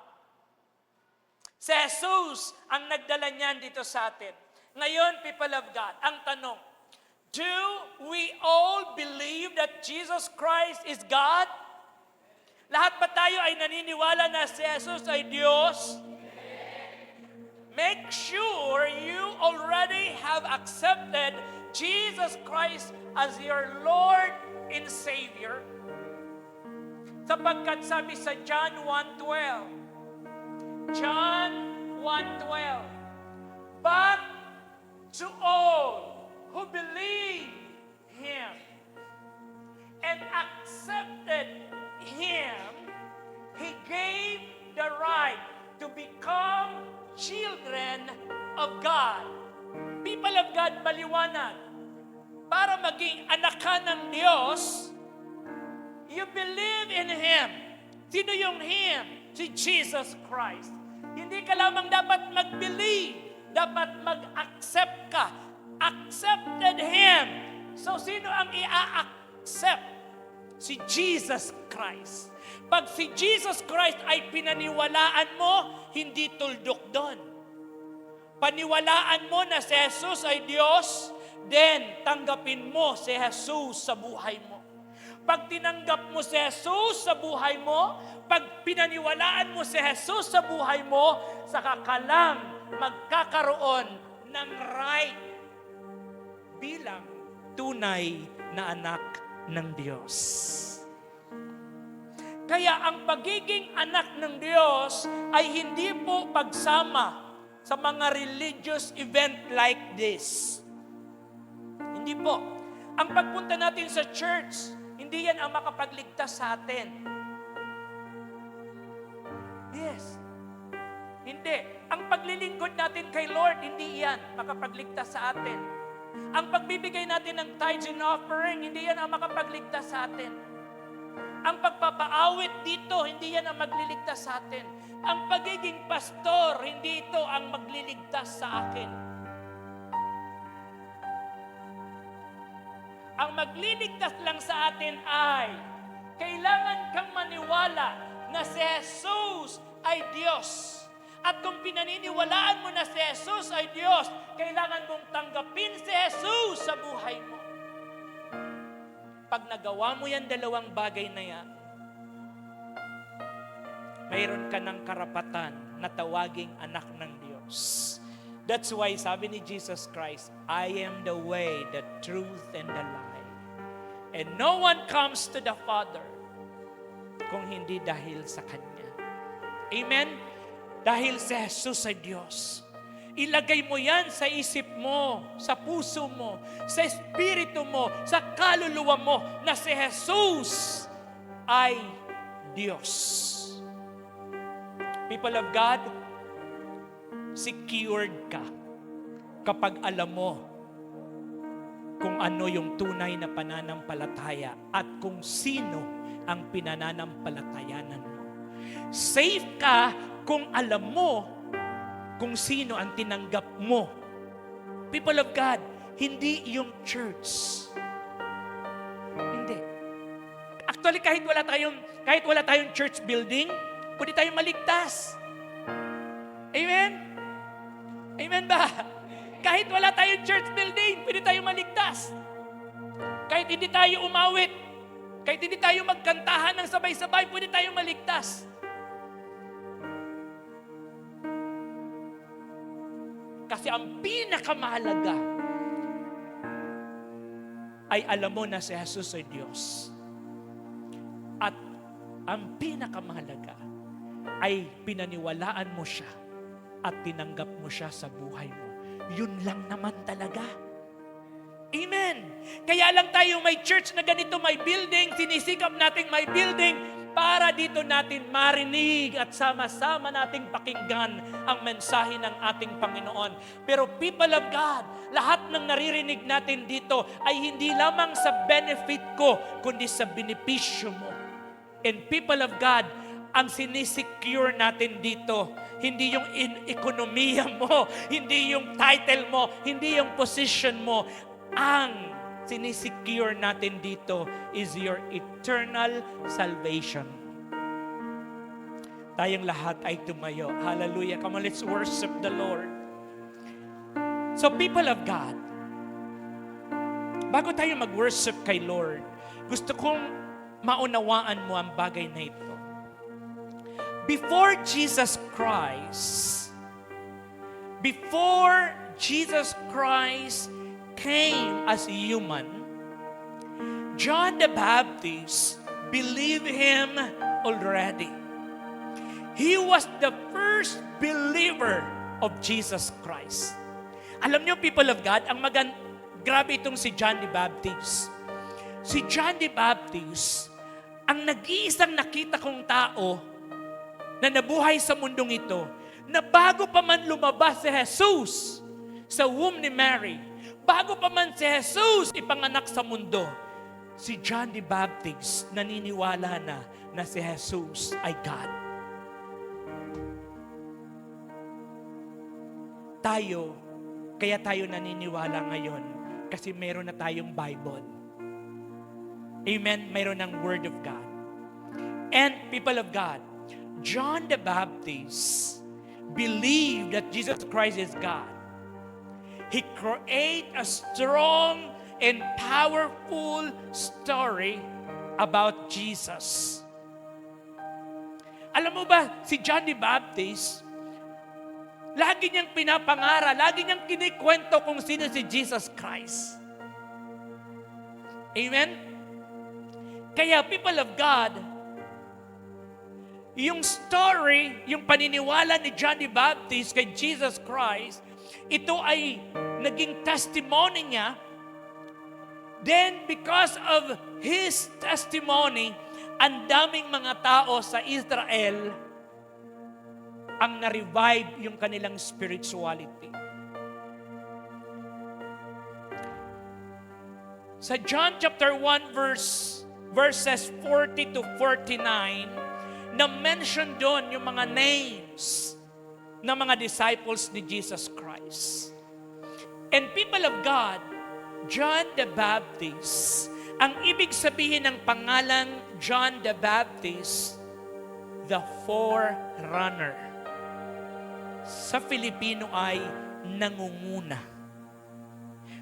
Si Jesus ang nagdala niyan dito sa atin. Ngayon, people of God, ang tanong, do we all believe that Jesus Christ is God? Lahat ba tayo ay naniniwala na si Jesus ay Diyos? Make sure you already have accepted Jesus Christ as your Lord and Savior. Sapagkat sabi sa John 1:12, John 1:12, but to all who believe Him and accepted Him, He gave the right to become children of God. People of God, maliwanag. Para maging anak ka ng Diyos, you believe in Him. Sino yung Him? Si Jesus Christ. Hindi ka lamang dapat mag-believe, dapat mag-accept ka. Accepted Him. So, sino ang i-accept? Si Jesus Christ. Pag si Jesus Christ ay pinaniwalaan mo, hindi tuldok doon. Paniwalaan mo na si Jesus ay Diyos, then tanggapin mo si Jesus sa buhay mo. Pag tinanggap mo si Jesus sa buhay mo, pag pinaniwalaan mo si Jesus sa buhay mo, saka ka lang magkakaroon ng right bilang tunay na anak ng Diyos. Kaya ang pagiging anak ng Diyos ay hindi po pagsama sa mga religious event like this. Hindi po. Ang pagpunta natin sa church, hindi yan ang makapagligtas sa atin. Yes. Hindi. Ang paglilingkod natin kay Lord, hindi yan makapagligtas sa atin. Ang pagbibigay natin ng tithes and offering, hindi yan ang makapagligtas sa atin. Ang pagpapaawit dito, hindi yan ang magliligtas sa atin. Ang pagiging pastor, hindi ito ang magliligtas sa akin. Ang magliligtas lang sa atin ay kailangan kang maniwala na si Jesus ay Diyos. At kung pinaniniwalaan mo na si Jesus ay Diyos, kailangan mong tanggapin si Jesus sa buhay mo. Pag nagawa mo yan dalawang bagay na yan, mayroon ka ng karapatan na tawaging anak ng Diyos. That's why sabi ni Jesus Christ, I am the way, the truth, and the life. And no one comes to the Father kung hindi dahil sa Kanya. Amen? Dahil si Jesus ay Diyos. Ilagay mo yan sa isip mo, sa puso mo, sa espiritu mo, sa kaluluwa mo na si Jesus ay Diyos. People of God, secured ka kapag alam mo kung ano yung tunay na pananampalataya at kung sino ang pinananampalatayanan mo. Safe ka kung alam mo kung sino ang tinanggap mo. People of God, hindi yung church. Hindi. Actually, kahit wala tayong church building, pwede tayong maligtas. Amen? Amen ba? Kahit wala tayong church building, pwede tayong maligtas. Kahit hindi tayo umawit, kahit hindi tayo magkantahan ng sabay-sabay, pwede tayong maligtas. Kasi ang pinakamahalaga ay alam mo na si Jesus ay Diyos. At ang pinakamahalaga ay pinaniwalaan mo siya at tinanggap mo siya sa buhay mo. Yun lang naman talaga. Amen. Kaya lang tayo may church na ganito, may building, sinisikap nating may building para dito natin marinig at sama-sama nating pakinggan ang mensahe ng ating Panginoon. Pero people of God, lahat ng naririnig natin dito ay hindi lamang sa benefit ko, kundi sa benepisyo mo. And people of God, ang sinisecure natin dito, hindi yung ekonomiya mo, hindi yung title mo, hindi yung position mo. Ang sinisecure natin dito is your eternal salvation. Tayong lahat ay tumayo. Hallelujah. Come on, let's worship the Lord. So people of God, bago tayo mag-worship kay Lord, gusto kong maunawaan mo ang bagay na ito. Before Jesus Christ came as a human, John the Baptist believed him already. He was the first believer of Jesus Christ. Alam niyo, people of God, grabe itong si John the Baptist. Si John the Baptist, ang nag-iisang nakita kong tao na nabuhay sa mundong ito, na bago pa man lumabas si Jesus sa womb ni Mary, bago pa man si Jesus ipanganak sa mundo, si John the Baptist naniniwala na si Jesus ay God. Kaya tayo naniniwala ngayon kasi meron na tayong Bible. Amen? Meron ng Word of God. And people of God, John the Baptist believed that Jesus Christ is God. He created a strong and powerful story about Jesus. Alam mo ba, si John the Baptist, lagi niyang pinapangara, lagi niyang kinikwento kung sino si Jesus Christ. Amen? Kaya people of God, yung story, yung paniniwala ni John the Baptist kay Jesus Christ, ito ay naging testimony niya. Then, because of his testimony, ang daming mga tao sa Israel ang na-revive yung kanilang spirituality. Sa John chapter 1 verses 40 to 49, na-mention doon yung mga names ng mga disciples ni Jesus Christ. And people of God, John the Baptist, ang ibig sabihin ng pangalan John the Baptist, the forerunner. Sa Filipino ay nangunguna.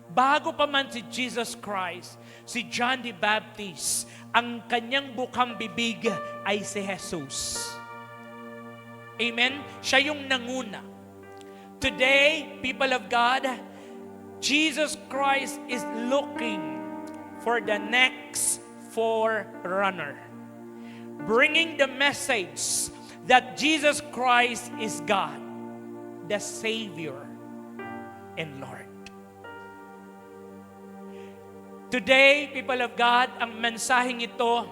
Bago pa man si Jesus Christ, si John the Baptist, ang kanyang bukang bibig ay si Jesus. Amen? Siya yung nanguna. Today, people of God, Jesus Christ is looking for the next forerunner, bringing the message that Jesus Christ is God, the Savior and Lord. Today, people of God, ang mensaheng ito,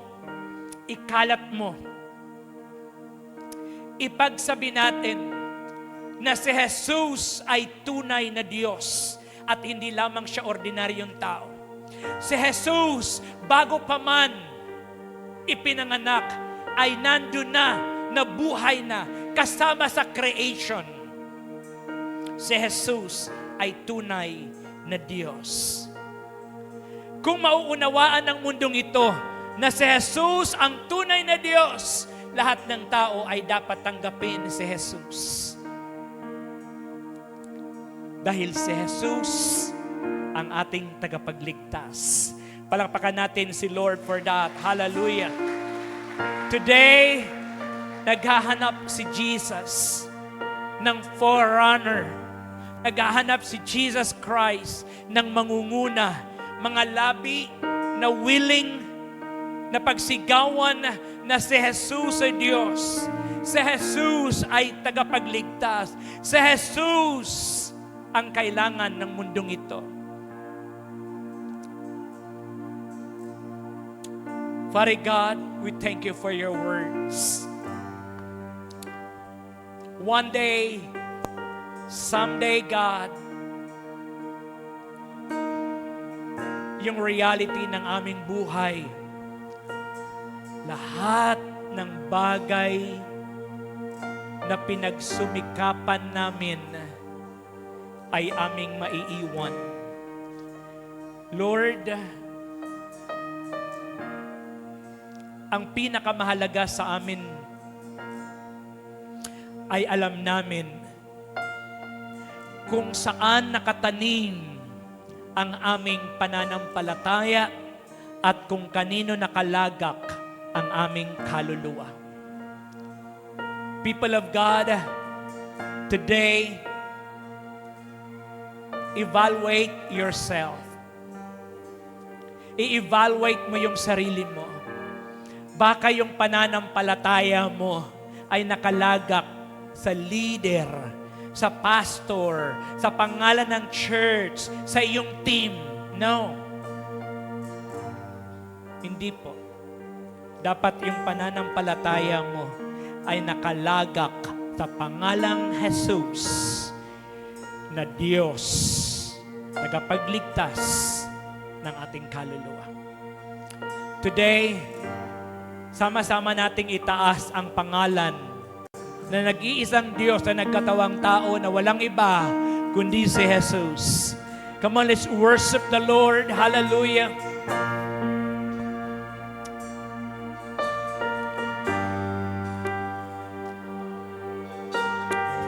ikalat mo. Ipagsabi natin na si Jesus ay tunay na Diyos at hindi lamang siya ordinaryong tao. Si Jesus, bago pa man ipinanganak, ay nandun na, nabuhay na, kasama sa creation. Si Jesus ay tunay na Diyos. Kung mauunawaan ng mundong ito na si Jesus ang tunay na Diyos, lahat ng tao ay dapat tanggapin si Jesus. Dahil si Jesus ang ating tagapagligtas. Palakpakan natin si Lord for that. Hallelujah. Today, naghahanap si Jesus ng forerunner. Naghahanap si Jesus Christ ng mangunguna, mga labi na willing na pagsigawan na si Jesus ay Diyos. Si Jesus ay tagapagligtas. Si Jesus ang kailangan ng mundong ito. Father God, we thank you for your words. One day, someday, God, yung reality ng aming buhay, lahat ng bagay na pinagsumikapan namin ay aming maiiwan. Lord, ang pinakamahalaga sa amin ay alam namin kung saan nakatanim ang aming pananampalataya at kung kanino nakalagak ang aming kaluluwa. People of God, today, evaluate yourself. I-evaluate mo yung sarili mo. Baka yung pananampalataya mo ay nakalagak sa leader, sa pastor, sa pangalan ng church, sa iyong team. No. Hindi po. Dapat yung pananampalataya mo ay nakalagak sa pangalang Jesus na Diyos, tagapagligtas ng ating kaluluwa. Today, sama-sama nating itaas ang pangalan na nag-iisang Diyos na nagkatawang tao na walang iba kundi si Jesus. Come on, let's worship the Lord. Hallelujah.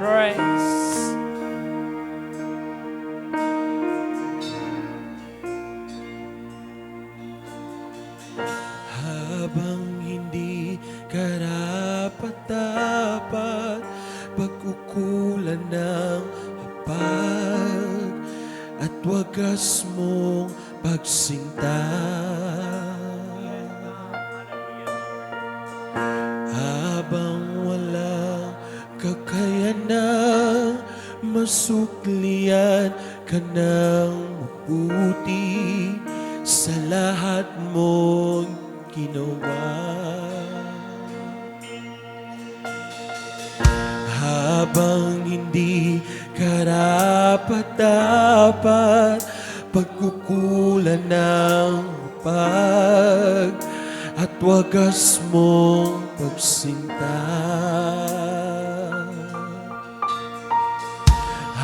Praise. Habang hindi karapat-dapat pagkukulan ng hapag at wagas mong pagsinta. Habang walang kakayanang masuklian ka ng mabuti sa lahat mong ginawa. Habang hindi karapat-dapat pagkukulan ng pag at wagas mong pagsinta.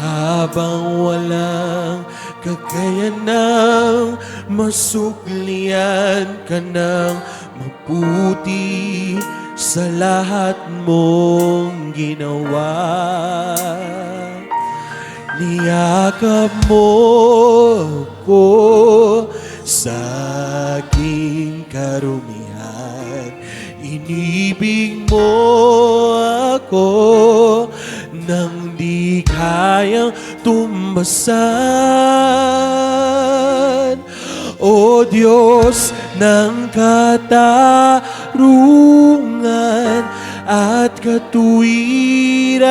Habang walang kakayanang masuklian ka ng mabuti sa lahat mong ginawa. Niyakap mo ko sa aking karumihan. Inibig mo ako nang di kayang tumbasan. O Diyos ng katarungan at katuwiran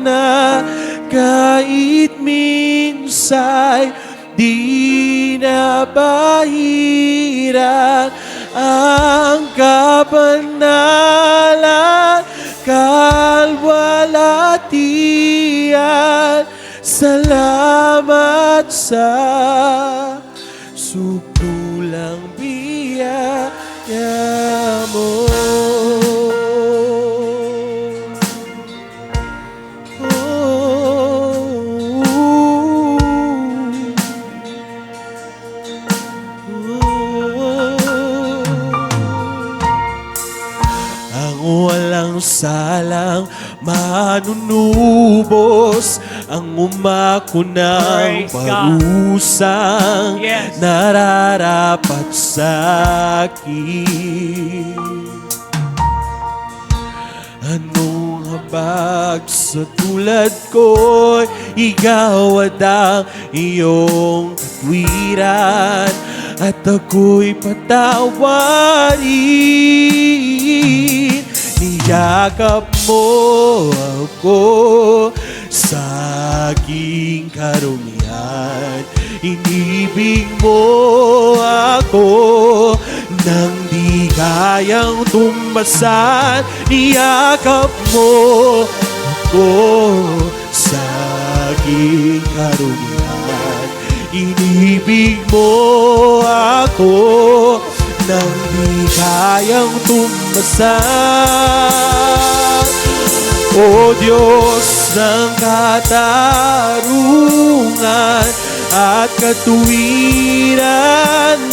na kahit minsay di na bahiran ang kabanalan kalwalatian. Salamat sa sukulang biyaya mo. Ang walang sala walang manunubos ang umako ng Praise God. parusang Yes. nararapat sa akin. Anong habag sa tulad ko'y igawad ang iyong katwiran at ako'y patawarin. Niyakap mo ako sa aking karumihan. Inibig mo ako nang di kayang tumbasan. Niyakap mo ako sa aking karumihan. Inibig mo ako nang di kayang tumbasan. O Diyos ng katarungan at katuwiran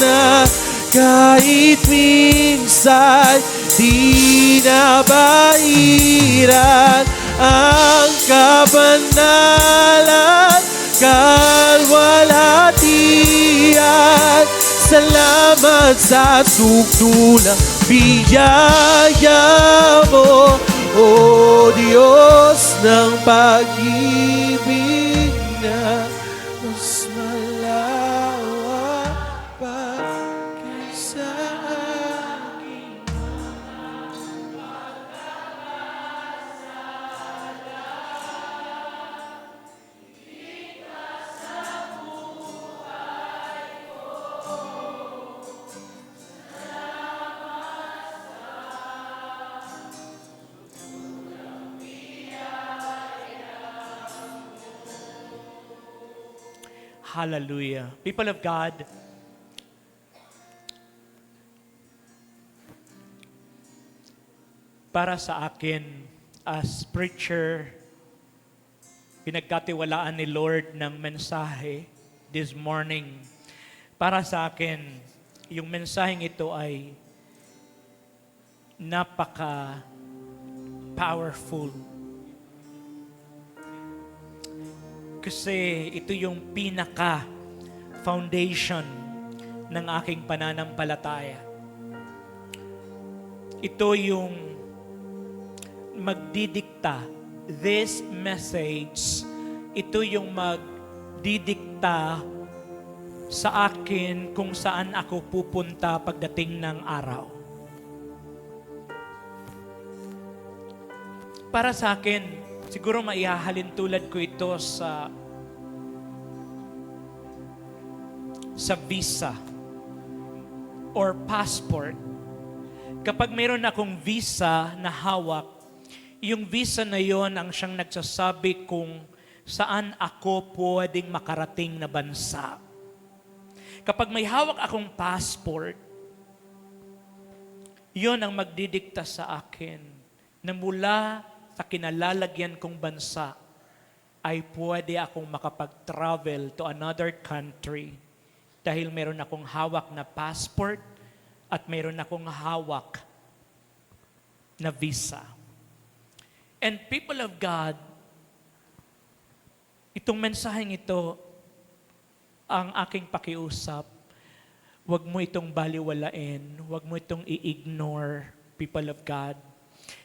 na kahit minsan di nabairan ang kabanalan, kalwalhatian. Salamat sa sukdulang biyaya mo, O Diyos ng pag-ibig na mas malawak pa kaysa aking Hallelujah. People of God, para sa akin, as preacher, pinagkatiwalaan ni Lord ng mensahe this morning. Para sa akin, yung mensaheng ito ay napaka-powerful. Kasi ito yung pinaka-foundation ng aking pananampalataya. Ito yung magdidikta, this message, ito yung magdidikta sa akin kung saan ako pupunta pagdating ng araw. Para sa akin, siguro maihahalin tulad ko ito sa visa or passport. Kapag mayroon akong visa na hawak, yung visa na yon ang siyang nagsasabi kung saan ako pwedeng makarating na bansa. Kapag may hawak akong passport, yon ang magdidikta sa akin na mula sa kinalalagyan kong bansa ay pwede akong makapag-travel to another country dahil meron akong hawak na passport at meron akong hawak na visa. And people of God, itong mensaheng ito, ang aking pakiusap, huwag mo itong baliwalain, huwag mo itong i-ignore, people of God.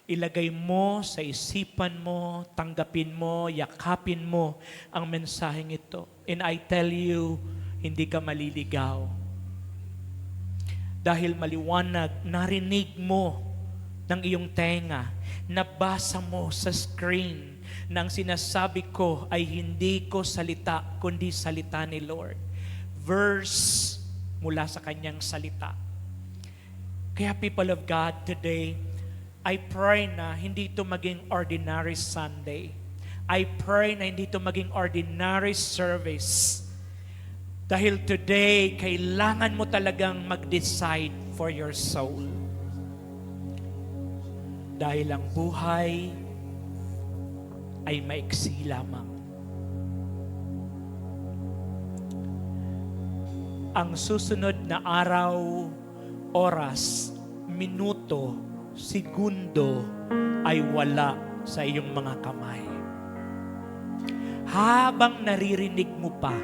Ilagay mo sa isipan mo, tanggapin mo, yakapin mo ang mensaheng ito. And I tell you, hindi ka maliligaw. Dahil maliwanag, narinig mo ng iyong tenga, nabasa mo sa screen na ang sinasabi ko ay hindi ko salita, kundi salita ni Lord. Verse mula sa kanyang salita. Kaya people of God, today, I pray na hindi ito maging ordinary Sunday. I pray na hindi ito maging ordinary service. Dahil today, kailangan mo talagang mag-decide for your soul. Dahil ang buhay ay maiksi lamang. Ang susunod na araw, oras, minuto, segundo ay wala sa iyong mga kamay. Habang naririnig mo pa,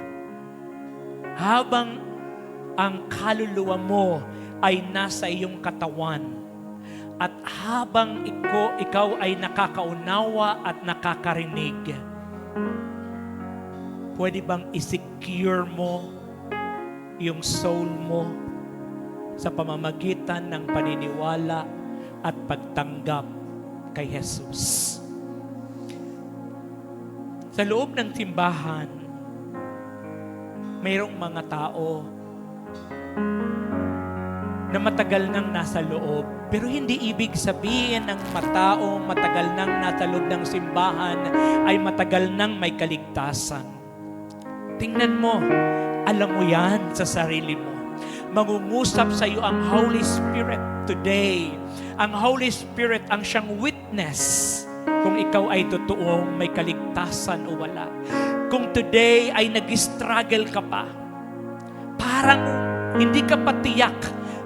habang ang kaluluwa mo ay nasa iyong katawan, at habang ikaw ay nakakaunawa at nakakarinig, pwede bang i-secure mo yung soul mo sa pamamagitan ng paniniwala at pagtanggap kay Jesus? Sa loob ng simbahan, mayroong mga tao na matagal nang nasa loob. Pero hindi ibig sabihin ng mataong matagal nang nasa loob ng simbahan ay matagal nang may kaligtasan. Tingnan mo, alam mo yan sa sarili mo. Mangungusap sa iyo ang Holy Spirit today. Ang Holy Spirit ang siyang witness kung ikaw ay totoong may kaligtasan o wala. Kung today ay nag-struggle ka pa, parang hindi ka pa tiyak,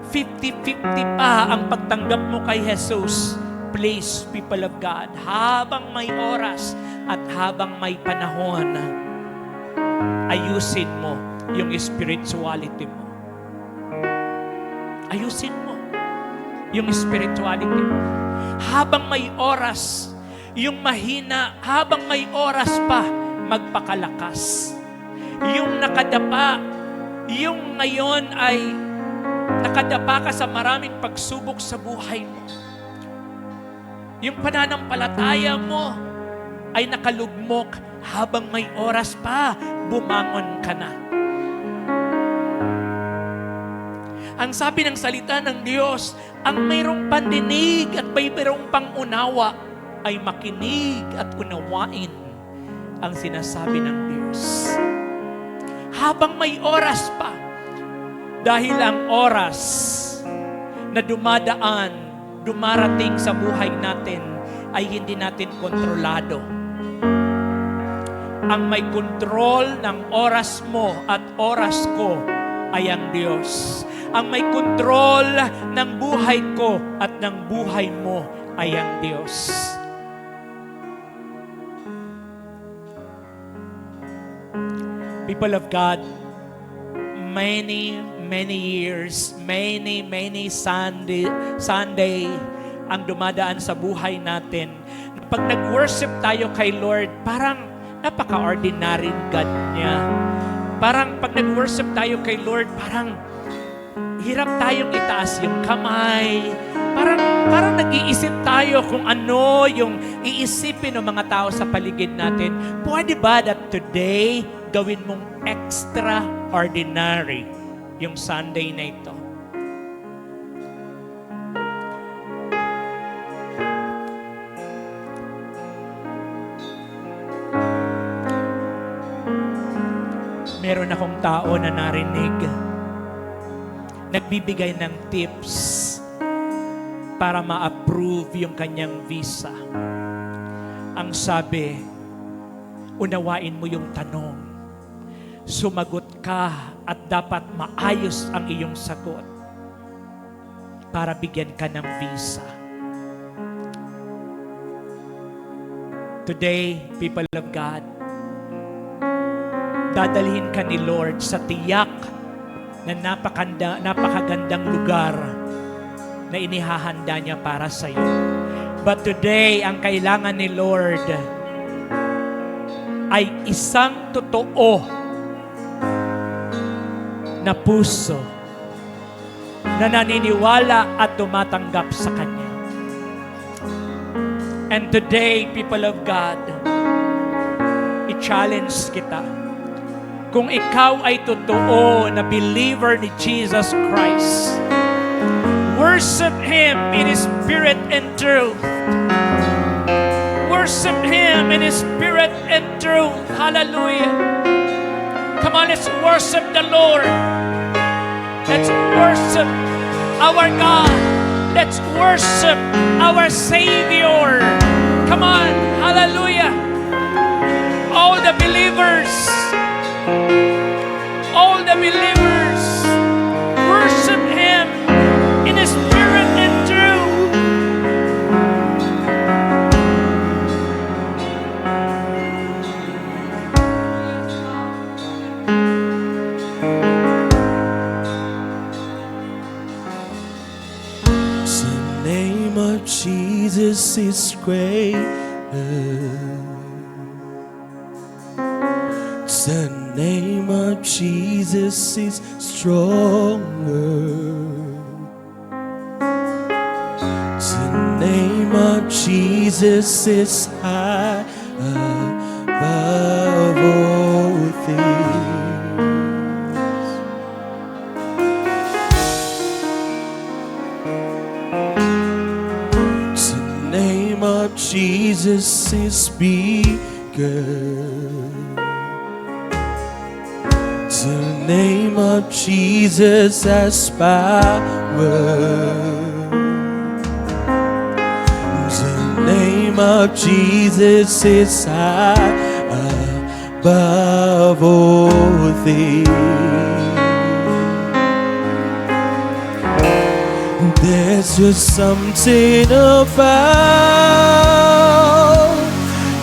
50-50 pa ang pagtanggap mo kay Jesus. Please, people of God, habang may oras at habang may panahon, ayusin mo yung spirituality mo. Ayusin mo yung spirituality mo. Habang may oras, yung mahina, habang may oras pa, magpakalakas. Yung nakadapa, yung ngayon ay nakadapa ka sa maraming pagsubok sa buhay mo. Yung pananampalataya mo ay nakalugmok, habang may oras pa, bumangon ka na. Ang sabi ng salita ng Diyos, ang mayroong pandinig at mayroong pangunawa ay makinig at unawain ang sinasabi ng Diyos. Habang may oras pa, dahil ang oras na dumarating sa buhay natin ay hindi natin kontrolado. Ang may kontrol ng oras mo at oras ko ay ang Diyos. Ang may kontrol ng buhay ko at ng buhay mo ay ang Diyos. People of God, many years, many Sunday ang dumadaan sa buhay natin. Pag nag-worship tayo kay Lord, parang napaka-ordinary God niya. Parang pag nag-worship tayo kay Lord, parang hirap tayong itaas yung kamay. Parang nag-iisip tayo kung ano yung iisipin ng mga tao sa paligid natin. Pwede ba that today, gawin mong extraordinary yung Sunday na ito? Meron akong tao na narinig, nagbibigay ng tips para ma-approve yung kanyang visa. Ang sabi, unawain mo yung tanong. Sumagot ka at dapat maayos ang iyong sagot para bigyan ka ng visa. Today, people of God, dadalhin ka ni Lord sa tiyak na napakagandang lugar na inihahanda niya para sa iyo. But today, ang kailangan ni Lord ay isang totoo na puso na naniniwala at tumatanggap sa Kanya. And today, people of God, i-challenge kita. Kung ikaw ay totoo na believer ni Jesus Christ, worship Him in Spirit and truth. Worship Him in Spirit and truth. Hallelujah. Come on, let's worship the Lord. Let's worship our God. Let's worship our Savior. Come on, hallelujah. All the believers, worship Him in Spirit and truth. is greater. The name of Jesus is stronger. The name of Jesus is high above all things. The name of Jesus is bigger. The name of Jesus has power. The name of Jesus is high above all things. There's just something about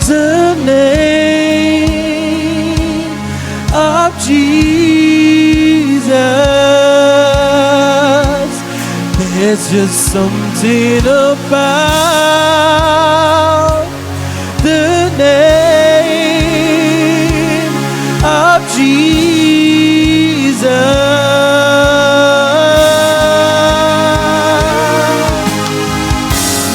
the name of Jesus. There's just something about the name of Jesus.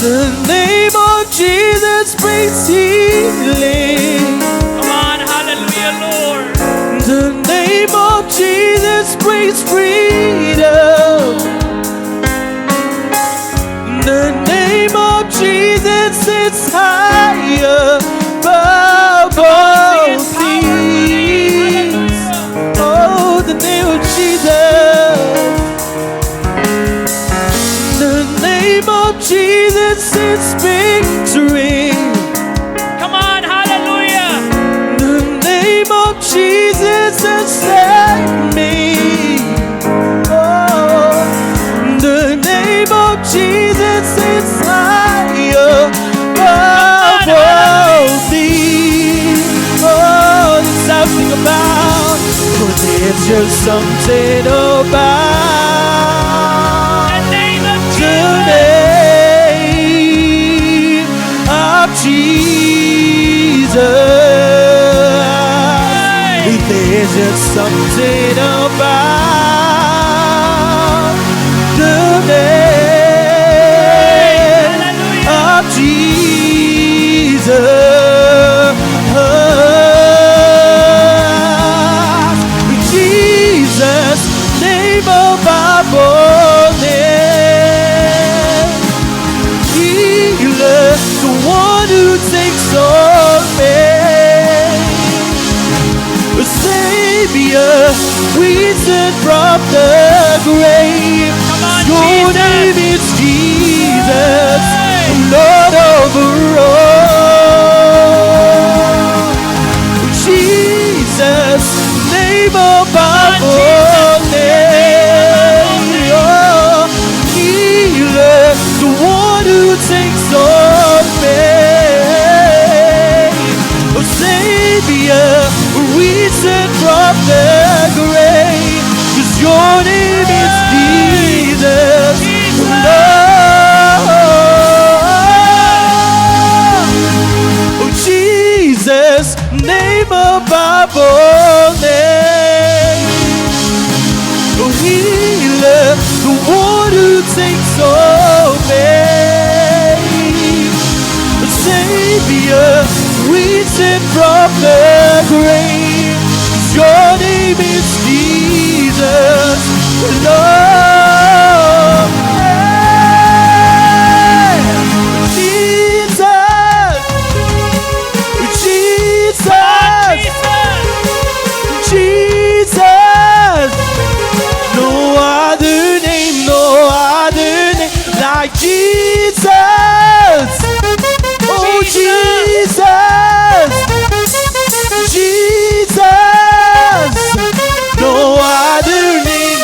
The name of Jesus brings healing. Come on, hallelujah, Lord. The name of Jesus brings freedom. The name of Jesus is higher above all things. Oh, the name of Jesus. The name of Jesus is victory. Come on, hallelujah. The name of Jesus has set me. Oh, the name of Jesus is higher above all things. Oh, there's something about, oh, there's just something about The name of the Jesus. name of Jesus. There's just something about the name of Jesus. Jesus, name above all names. Healer, the one who takes all pain. A Savior, risen from the grave. Come on, Your Jesus. name is Jesus, Lord over all. Jesus, name above all names. Oh, healer, the one who takes all pain. Oh, Savior, risen from the grave, 'cause your name is Jesus, Lord. Oh, Jesus, name above all names. Oh, healer, the one who takes all pain. The Savior, risen from the grave. Your name is Jesus, Lord. Jesus, Jesus, Jesus. No other name like Jesus. Oh, Jesus. Jesus, no other name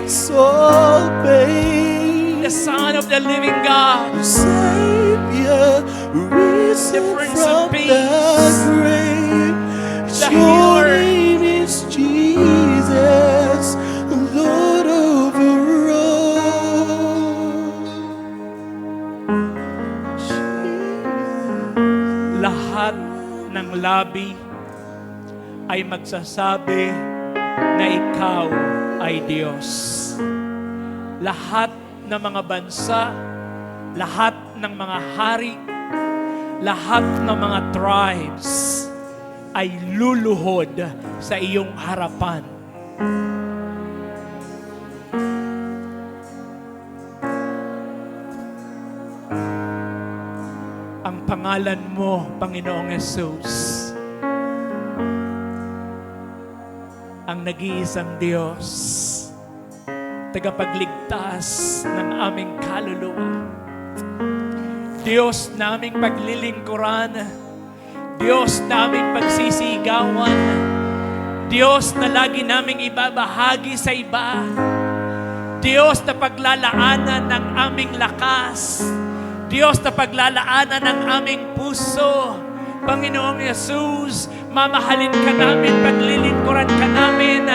takes all pain. the Son of the living God, Savior, risen Prince of from Peace, the grave. the Your Healer. name is Jesus, Lord over all. lahat ng labi ay magsasabi na ikaw ay Diyos. Lahat ng mga bansa, lahat ng mga hari, lahat ng mga tribes ay luluhod sa iyong harapan. Ang pangalan mo, Panginoong Yesus, ang nag-iisang Diyos, tagapagligtas ng aming kaluluwa. Diyos naming paglilingkuran, Diyos naming pagsisigawan, Diyos na lagi naming ibabahagi sa iba, Diyos na paglalaanan ng aming lakas, Diyos na paglalaanan ng aming puso. Panginoong Yesus, mamahalin ka namin, paglilingkuran ka namin.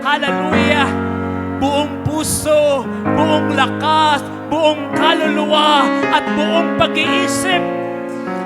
Hallelujah! Buong puso, buong lakas, buong kaluluwa, at buong pag-iisip.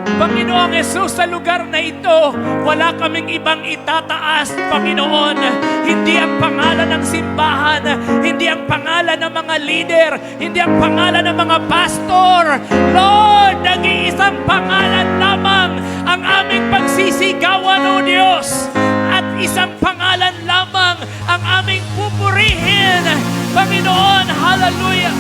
Panginoong Yesus, sa lugar na ito, wala kaming ibang itataas, Panginoon. Hindi ang pangalan ng simbahan, hindi ang pangalan ng mga leader, hindi ang pangalan ng mga pastor. Lord, nag-iisang pangalan lamang ang aming pagsisigawan, O Diyos. At isang pangalan lamang ang aming pupurihin, Panginoon. Hallelujah!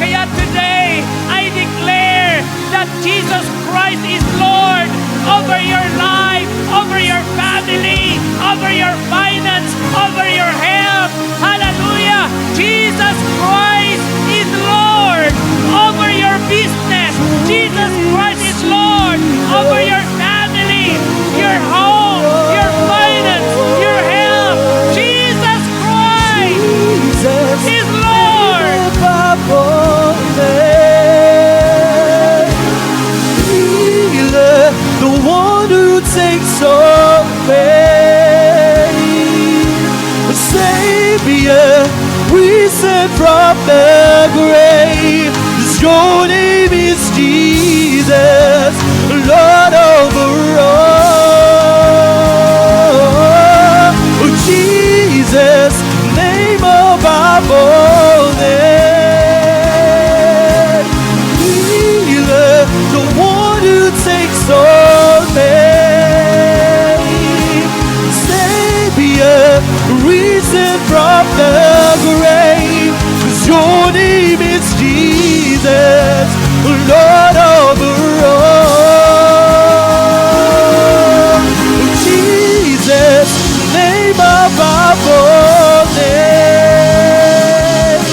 Kaya today, I declare that Jesus Christ is Lord over your life, over your family, over your finance, over your health. Hallelujah! Jesus Christ is Lord over your business. Jesus Christ is Lord over your family, your home, your finance, your health. Jesus Christ Jesus, is Lord. above all names. Healer, the one who takes all pain. Savior, risen from the grave. 'Cause your name is Jesus, Lord over all. Oh, Jesus, name above all names. Healer, the one who takes all pain. Savior, risen from the grave. 'Cause your name is Jesus, Lord over all. Jesus, name above all names.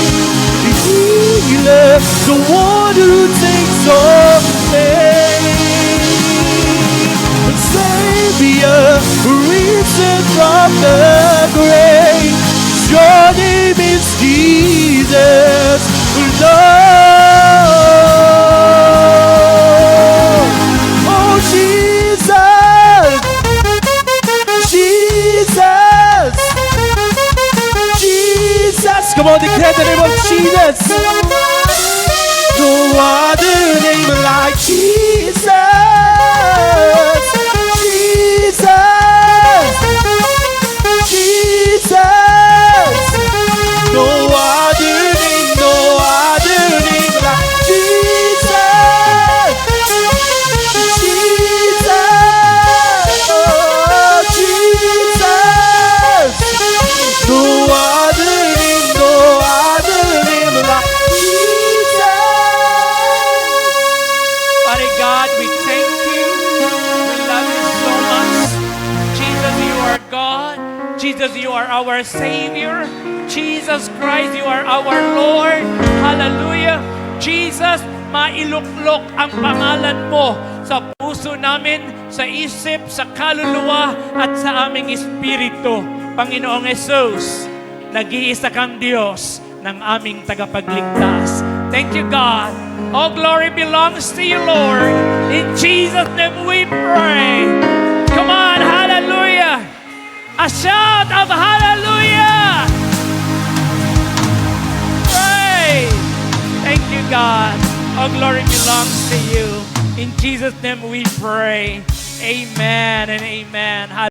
Healer, the one who takes all pain. Savior, risen from the grave. Your name is Jesus, Lord. Oh, Jesus, Jesus, Jesus. Come on, declare the name of Jesus. No other name like Jesus. Jesus. Jesus. No other name like Jesus. Jesus. Oh, Jesus. No other name like Jesus. Father God, we thank you. We love you so much. Jesus, you are God. Jesus, you are our Savior. Jesus Christ, you are our Lord. Hallelujah. Jesus, mailuklok ang pangalan mo sa puso namin, sa isip, sa kaluluwa, at sa aming espiritu. Panginoong Jesus, nag-iisa kang Diyos ng aming tagapagligtas. Thank you, God. All glory belongs to you, Lord. In Jesus' name we pray. Come on, hallelujah. A shout of hallelujah. Pray. Thank you, God. All glory belongs to you. In Jesus' name we pray. Amen and amen.